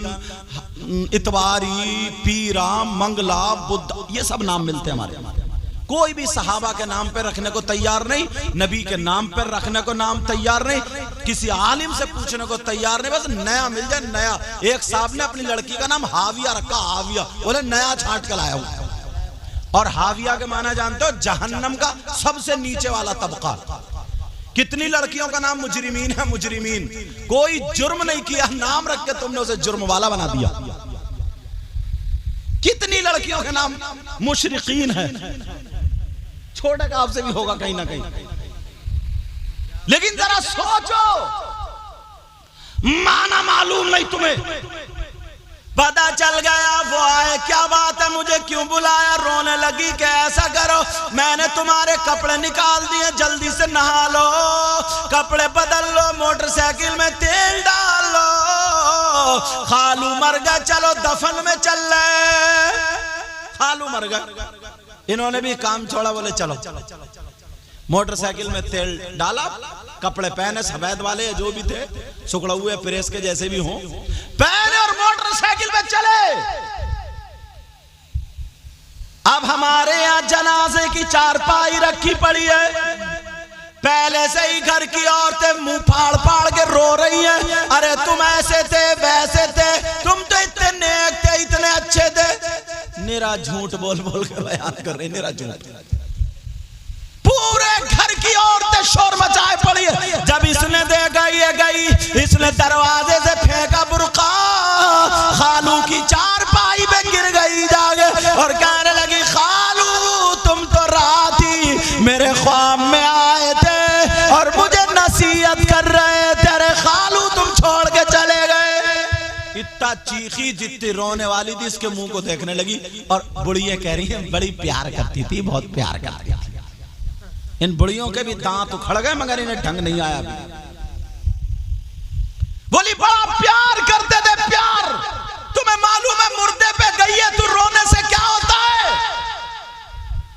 इतवारी, पीरा, मंगला, बुद्ध, ये सब नाम मिलते हैं हमारे यहाँ। कोई भी सहाबा के नाम पे रखने को तैयार नहीं, नबी के नाम पर रखने को नाम तैयार नहीं, किसी आलिम से पूछने को तैयार नहीं, बस नया मिल जाए नया। एक साहब ने अपनी लड़की का नाम हाविया रखा, हाविया, बोले नया छांट कर लाया हूं। और हाविया के माना जानते हो, जहन्नम का सबसे नीचे वाला तबका। कितनी लड़कियों का नाम मुजरिमीन है, मुजरिमीन, कोई जुर्म नहीं किया, नाम रख के तुमने उसे जुर्म वाला बना दिया। कितनी लड़कियों के नाम मुशरिकीन है। छोटे का आपसे भी होगा कहीं ना कहीं, लेकिन जरा सोचो, माना मालूम नहीं तुम्हें, पता चल गया वो आए, क्या बात है मुझे क्यों बुलाया, रोने लगी कि ऐसा करो मैंने तुम्हारे कपड़े निकाल दिए, जल्दी से नहा लो, कपड़े बदल लो, मोटरसाइकिल में तेल डाल लो, खालू मर गए, चलो दफन में चल रहे। खालू मर गए, इन्होंने भी काम छोड़ा, बोले चलो। मोटरसाइकिल में तेल डाला, कपड़े पहने, सफेद वाले जो भी थे, सुखड़ा हुए प्रेस के जैसे भी हों, पहने और मोटरसाइकिल पे चले। अब हमारे यहाँ जनाजे की चारपाई रखी पड़ी है, पहले से ही घर की औरतें मुंह फाड़ फाड़ के रो रही हैं, अरे तुम ऐसे थे वैसे थे, तुम तो इतने नेक थे, इतने अच्छे थे। निरा झूठ बोल बोल के बयान कर रहे, निरा झूठ। पूरे घर की औरतें शोर मचाए पड़ी है। जब इसने देखा ये गई, इसने दरवाजे से फेंका बुर्का, खालू की चारपाई पे गिर गई जाके और कहने लगी, खालू तुम तो रात ही मेरे ख्वाब में आए थे और मुझे नसीहत कर रहे थे, अरे खालू तुम छोड़ के चले गए। इतना चीखी, जितनी रोने वाली थी इसके मुंह को देखने लगी, और बुढ़िया कह रही है बड़ी प्यार करती थी, बहुत प्यार करती थी। इन बुढ़ियों के भी दांत उखड़ गए, मगर इन्हें ढंग नहीं आया। बोली बड़ा प्यार करते थे, प्यार। तुम्हें मालूम है मुर्दे पे गई है, तू रोने से क्या होता है?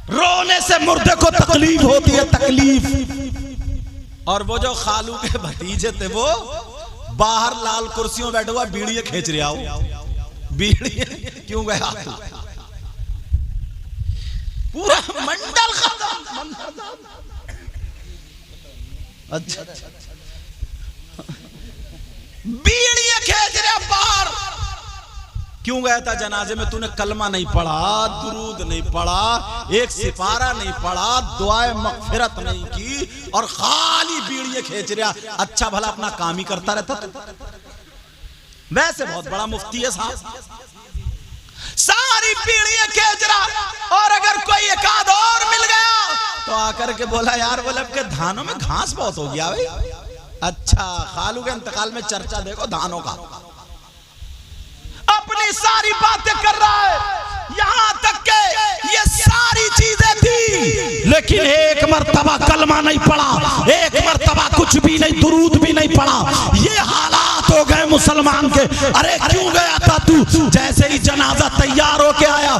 रोने से मुर्दे को तकलीफ होती है, तकलीफ। और वो जो खालू के भतीजे थे, वो बाहर लाल कुर्सियों बैठे हुआ बीड़ियां खींच रहा हो। बीड़ियां क्यों गया? पूरा मंडल खत्म। अच्छा, बीड़ियां खींच रहा बाहर। क्यों गया था जनाजे में? तूने कलमा नहीं पढ़ा, दुरूद नहीं पढ़ा, एक सिपारा नहीं पढ़ा, दुआए मगफिरत नहीं की, और खाली बीड़ियां खींच रहा। अच्छा भला अपना काम ही करता रहता तू। वैसे बहुत बड़ा मुफ्ती है साहब, सारी बीड़ियां खींच रहा, और अगर कोई एक आध और मिल गया तो आकर के बोला, यार बोले के धानों में घास बहुत हो गया भाई। अच्छा, खालू के इंतकाल में चर्चा देखो धानों का। अपनी सारी बातें कर रहा है, यहां तक के ये सारी चीजें थी, लेकिन एक मर्तबा कलमा नहीं पढ़ा, एक मर्तबा कुछ भी नहीं, दुरूद भी नहीं पढ़ा। ये हालात हो गए मुसलमान के। अरे क्यों गया था तू? जैसे ही जनाजा तैयार होके आया,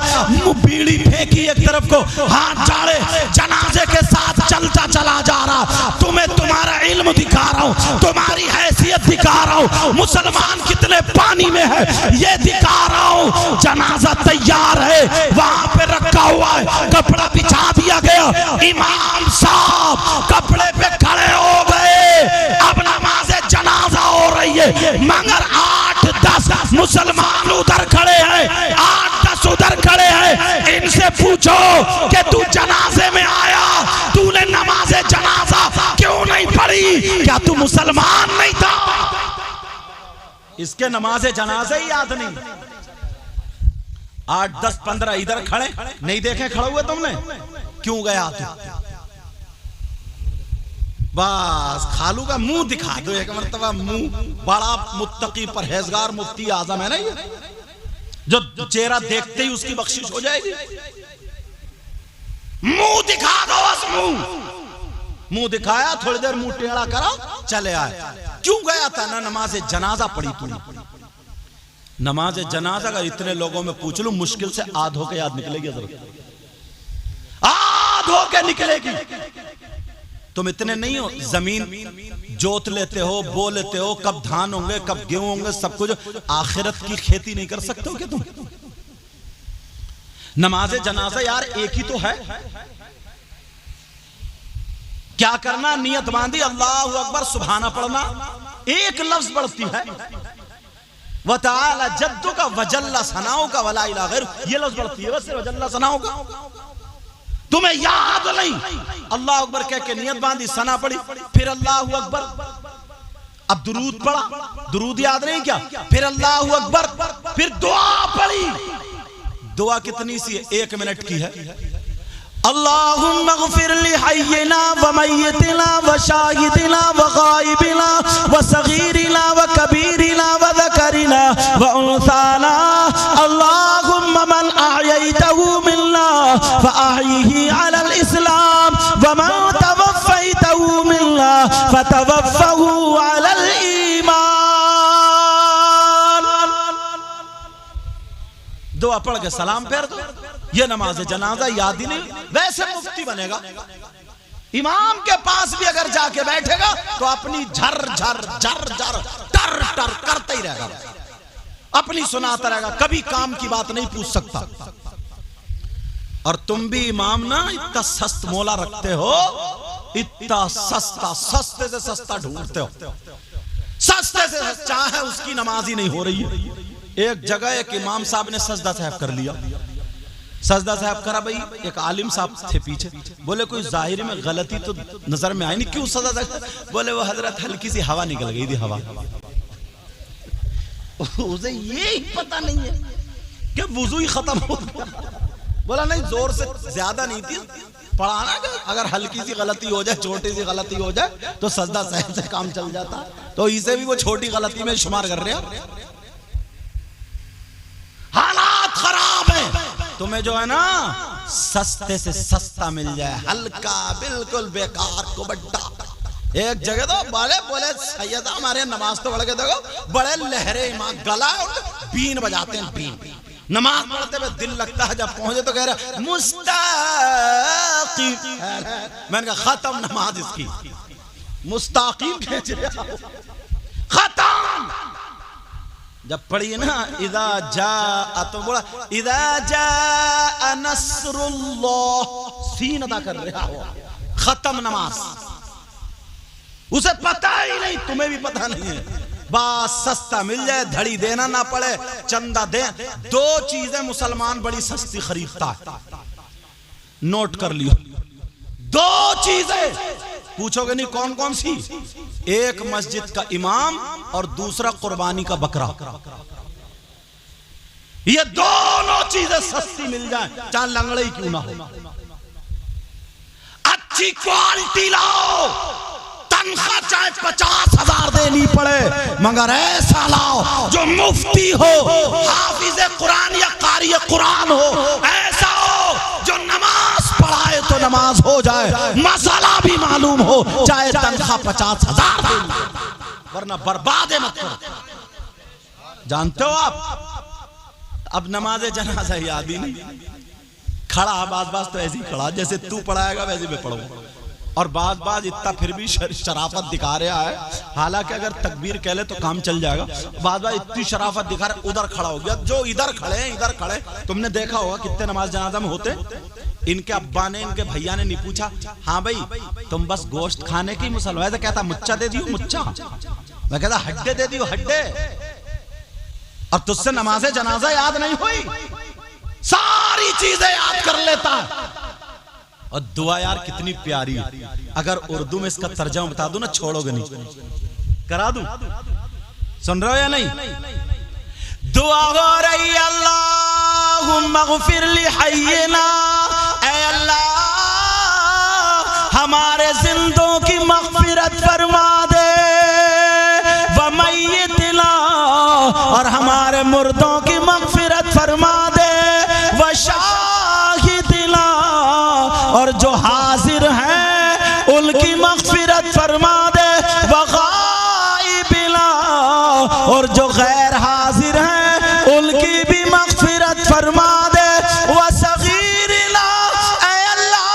बीड़ी फेंकी एक तरफ को, हाथ झाड़े, जनाजे के साथ चलता चला जा रहा। तुम्हें तुम्हारा इल्म दिखा रहा हूं, तुम्हारी हैसियत दिखा रहा हूं, मुसलमान कितने पानी में है ये दिखा रहा हूं। जनाजा तैयार है, वहां पे रखा हुआ है, कपड़ा बिछा दिया गया, इमाम साहब कपड़े पे खड़े हो गए, अब नमाज जनाजा हो रही है, मगर 8-10 मुसलमान उधर खड़े हैं, 8-10 उधर खड़े हैं। इनसे पूछो कि तू जनाजे में आया, तूने नमाज जनाजा क्यों नहीं पढ़ी? क्या तू मुसलमान नहीं था? इसके नमाज जनाजे ही याद नहीं। 8-10-15 इधर खड़े, नहीं देखे खड़े हुए तुमने? क्यों गया तू? बस खालू का मुंह दिखा दो एक मरतबा, मुंह। बड़ा मुत्तकी परहेजगार मुफ्ती आजम है ना ये, जो चेहरा देखते ही उसकी बख्शिश हो जाएगी। मुंह दिखा दो, बस मुंह दिखाया, थोड़ी देर मुंह टेढ़ा करा, चले आए। क्यों गया था? ना नमाज जनाजा पढ़ी तूने। नमाज जनाजा अगर इतने लोगों में पूछ लूं, मुश्किल से आध होके याद निकलेगी, आध होके निकलेगी। तुम इतने नहीं हो, जमीन जोत लेते हो, बो लेते हो, कब धान होंगे कब गेहूं होंगे, सब कुछ। आखिरत की खेती नहीं कर सकते हो क्या तुम? नमाज जनाजा यार एक ही तो है। क्या करना? नियत बांधी, अल्लाहु अकबर सुभाना पढ़ना, एक लफ्ज बढ़ती है, व तआला जद्दु का वजल्ला सनाओ का वला इला गैर, ये लफ्ज बढ़ती है, बस वजल्ला सनाओ का। तुम्हें याद नहीं, अल्लाह अकबर कह के नियत बांधी, सना पड़ी, फिर अल्लाहु अकबर, अब दुरूद पढ़ा, दुरूद याद नहीं क्या, फिर अल्लाहु अकबर, फिर दुआ पढ़ी, दुआ कितनी सी है, 1 मिनट की है। अल्लाहुम्मा ग़फ़िर लि हय्यिना व मय्यितिना व शाहिदिना व गायबिना व सगीरिना व कबीरिना व ज़करिना व उन्साना। अल्लाहुम्मा मन अहयैतहु मिन्ना फ़अहयिही अलल इस्लाम व मन तवफ़्फ़यतहु मिन्ना फ़तवफ़्फ़हु अलल ईमान। दुआ पढ़ के सलाम फेर दो। ये नमाज जनाजा याद ही नहीं, वैसे मुफ्ती बनेगा। इमाम के पास भी अगर जाके बैठेगा तो अपनी झर झर झर झर टर टर करते ही रहेगा, अपनी सुनाता रहेगा, कभी काम की बात नहीं पूछ सकता। और तुम भी इमाम ना इतना सस्त मोला रखते हो, इतना सस्ता, सस्ते से सस्ता ढूंढते हो, सस्ते से सस्ता है, उसकी नमाज ही नहीं हो रही है। एक जगह एक इमाम साहब ने सजदा साहब कर लिया, सजदा साहब करा, भाई एक आलिम साहब थे पीछे, बोले कोई जाहिर में गलती तो नजर में आई नहीं, क्यों सजदा साहब? बोले वो हजरत हल्की सी हवा निकल गई थी, हवा। उसे ये ही पता नहीं है कि वुजू ही खत्म हो गया। बोला नहीं, जोर से ज्यादा नहीं थी, पढ़ाना अगर हल्की सी गलती हो जाए, छोटी सी गलती हो जाए तो सजदा साहब से काम चल जाता, तो इसे भी वो छोटी गलती में शुमार कर रहे हैं। हालात खराब है, तुम्हें जो है ना सस्ते से सस्ता मिल जाए, हल्का बिल्कुल बेकार को बड्डा। एक जगह तो बोले सैयदा हमारे नमाज तो पढ़ के देखो, बड़े लहरे इमाम, गला बीन बजाते हैं, बीन। नमाज पढ़ते हुए दिल लगता है, जब पहुंचे तो कह रहे मुस्ताकीम। मैंने कहा खत्म नमाज इसकी, मुस्ताकीम खत्म। जब पढ़िए ना इदा जा, तो बोला इदा जा नस्रुल्लाह, सीन अदा कर रहा हो, खत्म नमाज। उसे पता ही नहीं, तुम्हें भी पता नहीं है, बस सस्ता मिल जाए, धड़ी देना ना पड़े, चंदा दे। 2 चीजें मुसलमान बड़ी सस्ती खरीदता है, नोट कर लियो। 2 चीजें पूछोगे नहीं कौन कौन सी? एक मस्जिद का इमाम और दूसरा कुर्बानी का बकरा। ये दोनों चीजें सस्ती मिल जाए, चाहे लंगड़े ही क्यों ना हो। अच्छी क्वालिटी लाओ, तनख्वाह चाहे 50,000 देनी पड़े, मगर ऐसा लाओ जो मुफ्ती हो, हाफिज़े कुरान या कारी कुरान हो, ऐसा हो जो नमाज पढ़ाए तो नमाज हो जाए, मसाला भी मालूम हो, चाहे तनख्वाह 50,000 देनी, वरना बर्बाद मत करो। जानते हो आप, अब नमाज जनाजा याद ही नहीं, खड़ा बाज तो ऐसे ही खड़ा, जैसे तू पढ़ाएगा वैसे मैं पढ़ूंगा। और बाज इतना फिर भी शराफत दिखा रहा है, हालांकि अगर तकबीर कह ले तो काम चल जाएगा। बाज इतनी शराफत दिखा रहा, उधर खड़ा हो गया। जो इधर खड़े हैं, इधर खड़े, तुमने देखा होगा कितने नमाज जनाजा में होते। इनके अब्बा ने, इनके भैया ने नहीं पूछा, हाँ भाई तुम बस गोश्त खाने की मुसलमान, कहता मुच्चा दे दियो मुच्चा, मैं कहता हड्डे दे दियो हड्डे। और तुझसे नमाज जनाजा याद नहीं हुई, सारी चीजें याद कर लेता है। और दुआ यार कितनी प्यारी है, अगर उर्दू में इसका तर्जुमा बता दूं ना, छोड़ोगे नहीं, करा दूं, सुन रहे हो या नहीं? दुआ हो रही अल्लाहुम्मा ग़फ़िर लि हय्यिना, ऐ अल्लाह हमारे जिंदों की मग़फ़िरत फरमा दे, व मय्यितिना, और हमारे मुर्दों की मग़फ़िरत फरमा दे, व शाहिदिना, और जो हाजिर हैं उनकी मग़फ़िरत फरमा दे, व गाइबिना, और जो गैर हाजिर हैं उनकी भी मग़फ़िरत फरमा दे, व सगीरिना, ऐ अल्लाह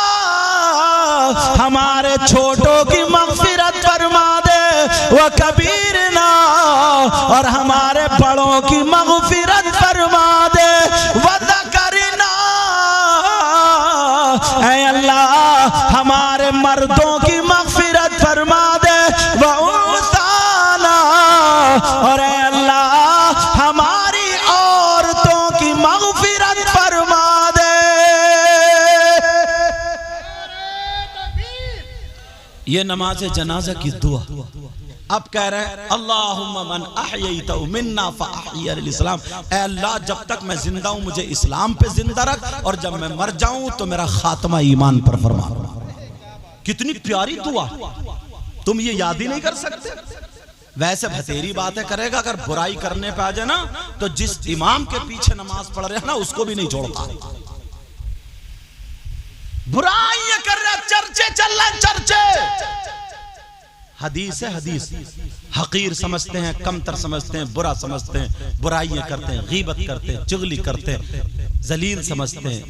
हमारे छोटों की मग़फ़िरत फरमा दे, व कबीरना, और हमारे बड़ों की मग़फ़िरत फरमा दे, व ज़करिना, ऐ अल्लाह हमारे मर्दों की मग़फ़िरत फरमा दे, व उन्साना, और ऐ अल्लाह हमारी औरतों की मग़फ़िरत फरमा दे। ये नमाज जनाजा की दुआ। अब कह रहे हैं अल्लाहुम्मा मन अहयैतहु मिन्ना फअहयिल इस्लाम, ऐ अल्लाह जब तक मैं जिंदा हूं मुझे इस्लाम पे जिंदा रख, और जब मैं मर जाऊं तो मेरा खात्मा ईमान पर फरमा। कितनी प्यारी दुआ, तुम ये याद ही नहीं कर सकते। वैसे भतेरी बातें करेगा, अगर बुराई करने पे आ जाए ना तो जिस इमाम के पीछे नमाज पढ़ रहे हैं ना उसको भी नहीं छोड़ता। बुराई ये कर रहा, चर्चे चल रहे, चर्चे। हदीस है हदीस, हकीर समझते हैं, कमतर समझते हैं, बुरा समझते हैं, बुराइयां करते हैं, गीबत करते हैं, चुगली करते हैं, जलील समझते हैं।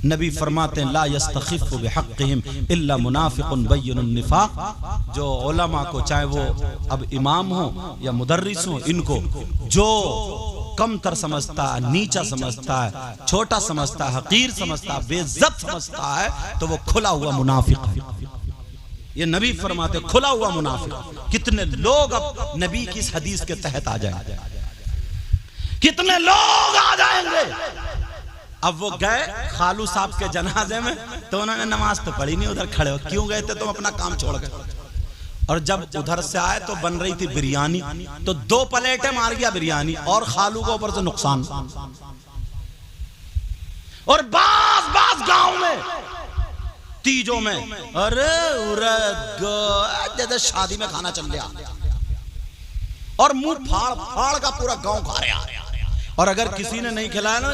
नबी फरमाते हैं ला यस्तखिफ़ु बिहक़्क़िहिम इल्ला मुनाफ़िक़ुन बय्यिनुन निफ़ाक़। जो उलमा को, चाहे वो अब इमाम हो या मुदर्रिस हो, इनको जो कमतर समझता है, नीचा समझता है, छोटा समझता है, हकीर समझता है, बेइज्जत समझता है, तो वो खुला हुआ मुनाफिक है। ये नबी फरमाते खुला हुआ मुनाफिक। कितने लोग अब नबी की इस हदीस के तहत आ जाएंगे, कितने लोग आ जाएंगे। अब वो गए खालू साहब के जनाजे में, तो उन्होंने नमाज तो पढ़ी नहीं, उधर खड़े हो। क्यों गए थे तुम? अपना काम छोड़ गए। और जब उधर से आए तो बन रही थी बिरयानी, तो 2 प्लेटें मार गया बिरयानी, और खालू को ऊपर से नुकसान। और बास गांव में तीजों में, अरे जैसे शादी में खाना चल गया, और मुंह फाड़ का पूरा गांव खा रहा। और अगर किसी ने नहीं खिलाया ना,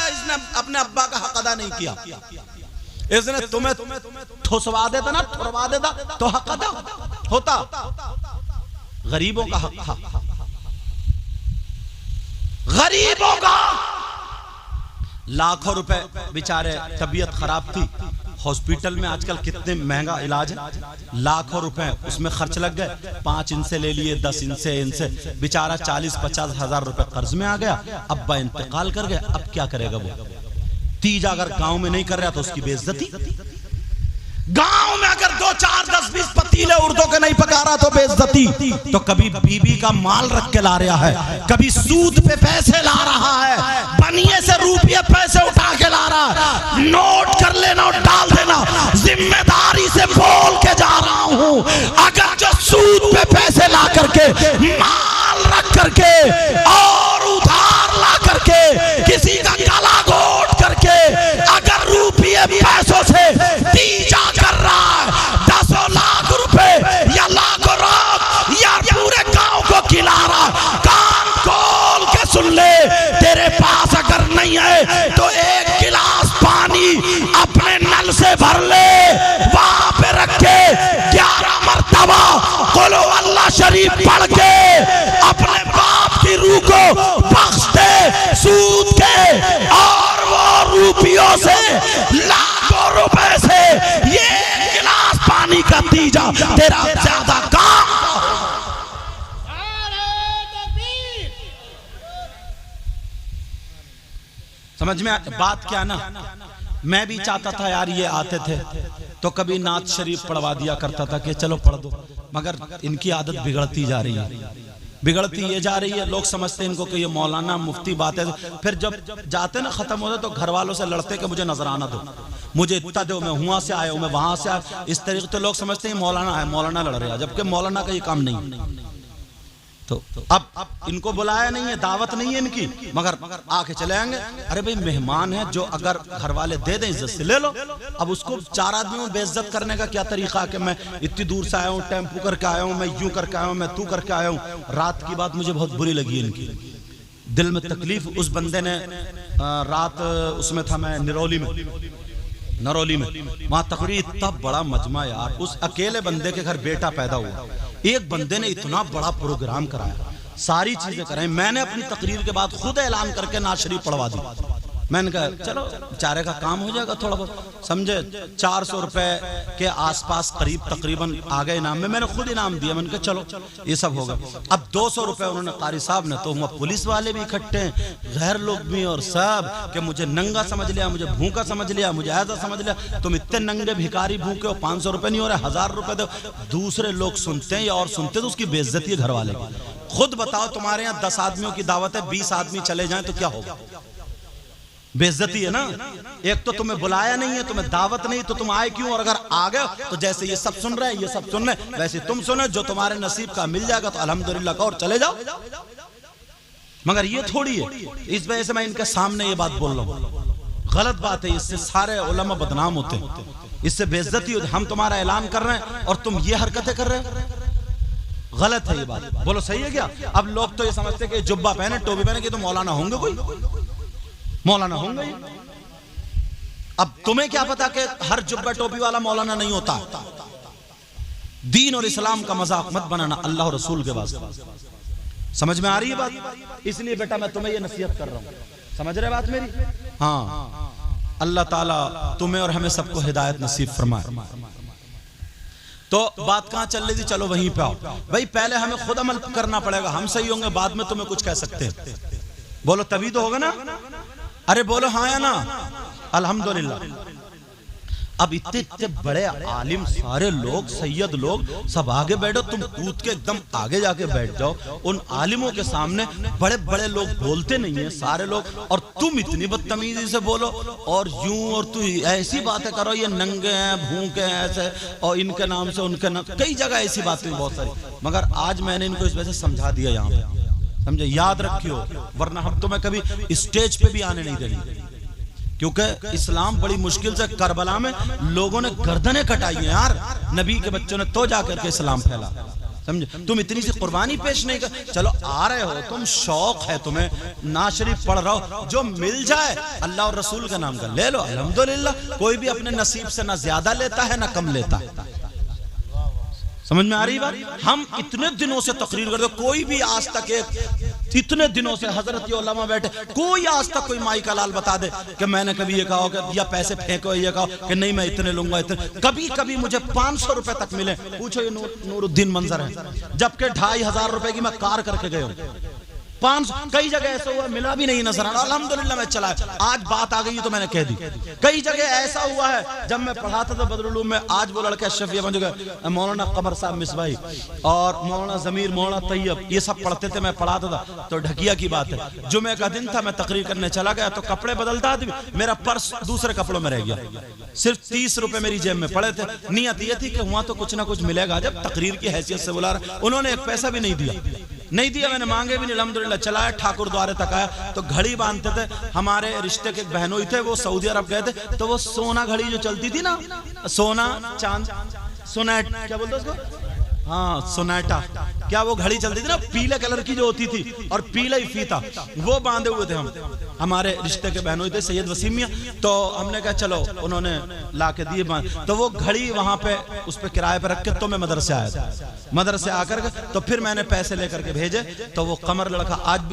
इसने अपने अब्बा का हक अदा नहीं किया, इसने तुम्हें ठुसवा देता ना, ठुरवा देता, तो हक अदा होता। गरीबों का हक था, गरीबों का। लाखों रुपए बेचारे, तबीयत खराब थी, हॉस्पिटल में आजकल कितने महंगा इलाज है, लाखों रुपए उसमें खर्च लग गए। 5 इनसे ले लिए, 10 इनसे बेचारा 40-50 हजार रुपए कर्ज में आ गया। अब्बा इंतकाल कर गए, अब क्या करेगा वो? तीजा अगर गांव में नहीं कर रहा तो उसकी बेइज्जती। गांव में अगर 2, 4, 10, 20 पतीले उर्दों के नहीं पका रहा तो बेइज्जती। तो कभी बीबी का माल रख के ला रहा है, कभी सूद पे पैसे ला रहा है, बनिए से रुपये पैसे उठा के ला रहा है। नोट कर लेना और डाल देना, जिम्मेदारी से बोल के जा रहा हूं। अगर जो सूद पे पैसे ला करके, माल रख करके और उधार ला करके, किसी का गला घोट करके, अगर रुपये पैसों से तीजा कर रहा है, 10 लाख रुपए या लाखों रात या पूरे गांव को खिला रहा, कान खोल के सुन ले। तेरे पास अगर नहीं है तो 1 गिलास पानी अपने नल से भर ले, वहां पे रख के 11 मर्तबा कुल अल्लाह शरीफ पढ़ के अपने बाप की रूह को बख्श दे सूद के। और वो रुपयों से, लाखों रुपए से ये गिलास पानी का तीजा तेरा ज्यादा काम। समझ में बात क्या ना? मैं भी चाहता था यार ये आते थे तो कभी नात शरीफ पढ़वा दिया करता था कि चलो पढ़ दो, मगर इनकी आदत बिगड़ती जा रही है, बिगड़ती ये जा रही है। लोग समझते हैं इनको कि ये मौलाना मुफ्ती बात है, फिर जब जाते ना खत्म होते तो घर वालों से लड़ते कि मुझे नजराना दो, मुझे इतना दो, मैं वहां से आया हूं, मैं वहां से आया। इस तरीके से लोग समझते हैं मौलाना है, मौलाना लड़ रहा है, जबकि मौलाना का ये काम नहीं। तो अब इनको बुलाया नहीं है, दावत नहीं है इनकी, मगर आके चले आएंगे। अरे भाई मेहमान है, जो अगर घर वाले दे दें इज्जत से ले लो। अब उसको 4 आदमियों में बेइज्जत करने का क्या तरीका है कि मैं इतनी दूर से आया हूँ, टेम्पू करके आया हूँ, मैं यूं करके आया हूँ, मैं तू करके आया हूँ। रात की बात मुझे बहुत बुरी लगी इनकी, दिल में तकलीफ। उस बंदे ने रात उसमें था, मैं नरौली में वहां तकरीर, इतना बड़ा मजमा यार। उस अकेले बंदे के घर बेटा पैदा हुआ, एक बंदे ने इतना बड़ा प्रोग्राम कराया, सारी चीजें कराई। मैंने अपनी तकरीर के बाद खुद ऐलान करके नात शरीफ पढ़वा दी। मैंने कहा चलो बेचारे का काम हो जाएगा थोड़ा बहुत, समझे। 400 रुपए के आसपास करीब तकरीबन आ गए इनाम में, मैंने खुद इनाम दिया। मैंने कहा चलो ये सब होगा। अब 200 रुपए उन्होंने कारी साहब ने, तो पुलिस वाले भी इकट्ठे हैं, गैर लोग भी, और सब कि मुझे नंगा समझ लिया, मुझे भूखा समझ लिया, मुझे ऐसा समझ लिया, तुम इतने नंगे भिखारी भूखे हो, 500 रुपए नहीं हो रहे, 1000 रुपए दो। दूसरे लोग सुनते हैं और सुनते तो उसकी बेइज्जती है घर वाले। खुद बताओ तुम्हारे यहाँ 10 आदमियों की दावत है, 20 आदमी चले जाएं तो क्या होगा? बेइज्जती है ना। एक तो तुम्हें बुलाया नहीं है, तुम्हें दावत नहीं, तो तुम आए क्यों? और अगर आ गए तो जैसे ये सब सुन रहे हैं, ये सब सुन रहे हैं, वैसे तुम सुनो, जो तुम्हारे नसीब का मिल जाएगा तो अल्हम्दुलिल्लाह कहो और चले जाओ। मगर ये थोड़ी है। इस वजह से मैं इनके सामने ये बात बोल रहा हूँ, गलत बात है। इससे सारे उलमा बदनाम होते हैं, इससे बेइज्जती होती। हम तुम्हारा ऐलान कर रहे हैं और तुम ये हरकतें कर रहे हो, गलत है ये बात। बोलो सही है क्या? अब लोग तो ये समझते हैं कि जुब्बा पहने, टोपी पहने कि तो मौलाना होंगे, कोई मौलाना होंगे। अब तुम्हें क्या पता कि हर जुब्बा टोपी वाला मौलाना नहीं होता। दीन और इस्लाम का मजाक मत बनाना अल्लाह और रसूल के वास्ते। समझ में आ रही है बात? इसलिए बेटा मैं तुम्हें ये नसीहत कर रहा हूं, समझ रहे बात मेरी? हाँ, अल्लाह ताला तुम्हें और हमें सबको हिदायत नसीब फरमाए। तो बात कहां चल रही थी? चलो वहीं पे आओ भाई। पहले हमें खुद अमल करना पड़ेगा, हम सही होंगे, बाद में तुम्हें कुछ कह सकते हैं। बोलो तभी तो होगा ना। अरे बोलो हाँ या ना? अल्हम्दुलिल्लाह। अब इतने इतने बड़े आलिम, सारे लोग, सैयद लोग सब आगे बैठो, तुम कूद के एकदम आगे जाके बैठ जाओ। उन आलिमों के सामने बड़े बड़े लोग बोलते नहीं है, सारे लोग, और तुम इतनी बदतमीजी से बोलो और यूं, और तू ऐसी बातें करो, ये नंगे हैं, भूखे हैं, ऐसे, और इनके नाम से उनके नाम, कई जगह ऐसी बातें बहुत सारी। मगर आज मैंने इनको इस वजह से समझा दिया यहाँ पे, समझे? याद रखियो, वरना हम तुम्हें कभी स्टेज पे भी आने नहीं देंगे। क्योंकि इस्लाम बड़ी मुश्किल से, करबला में लोगों ने गर्दनें कटाई हैं यार, नबी के बच्चों ने तो जाकर के इस्लाम फैला, समझे? तुम इतनी सी कुर्बानी पेश नहीं कर, चलो आ रहे हो तुम, शौक है तुम्हें, ना शरीफ पढ़ रहा हो, जो मिल जाए अल्लाह और रसूल के नाम का ले लो, अल्हम्दुलिल्लाह। कोई भी अपने नसीब से ना ज्यादा लेता है ना कम लेता है। समझ में आ रही बात? हम इतने दिनों से तकरीर करते, कोई भी आज तक इतने दिनों से हजरत उलमा बैठे, कोई आज तक कोई माई का लाल बता दे कि मैंने कभी ये कहा कि या पैसे फेंको, ये कहा कि नहीं मैं इतने लूंगा, इतने। कभी कभी मुझे 500 रुपए तक मिले, पूछो ये नूरुद्दीन मंजर है, जबकि 2500 रुपए की मैं कार करके गए हूँ। 500 कई जगह ऐसा हुआ मिला भी नहीं नजर आना, अल्हम्दुलिल्लाह मैं चला। आज बात आ गई तो मैंने कह दी। कई जगह ऐसा हुआ है, जब मैं पढ़ाता था बदरुल उलूम में, आज वो लड़के अशरफिया बन गए, मौलाना कमर साहब मिसबाही और मौलाना जमीर, मौलाना तैयब, ये सब पढ़ते थे, मैं पढ़ाता था। तो ढकिया की बात है, जुमे का दिन था, मैं तकरीर करने चला गया, तो कपड़े बदलता आदमी, मेरा पर्स दूसरे कपड़ों में रह गया। सिर्फ 30 रुपए मेरी जेब में पड़े थे। नियत ये थी कि वहां तो कुछ ना कुछ मिलेगा, जब तकरीर की हैसियत से बुला रहा। उन्होंने एक पैसा भी नहीं दिया, मैंने मांगे भी नहीं, अल्हम्दुलिल्लाह चलाया, ठाकुर द्वारे तक आया। तो घड़ी बांधते थे, हमारे रिश्ते के बहनोई थे, वो सऊदी अरब गए थे, तो वो सोना घड़ी जो चलती थी ना, सोना चांद, सोनेट क्या बोलते उसको, हाँ सोनेटा, क्या वो घड़ी चलती थी ना, पीले कलर की जो होती थी और पीला ही फीता, वो बांधे हुए थे हम, हमारे रिश्ते के बहनोई थे सैयद वसीम मियां। तो हमने कहा चलो, उन्होंने ला के दिए बांध, तो वो घड़ी वहां पे उस पे किराए पे रख के, तो मैं मदरसे आया था, मदरसे आकर के तो फिर मैंने पैसे लेकर के भेजे, तो वो कमर लड़का आज भी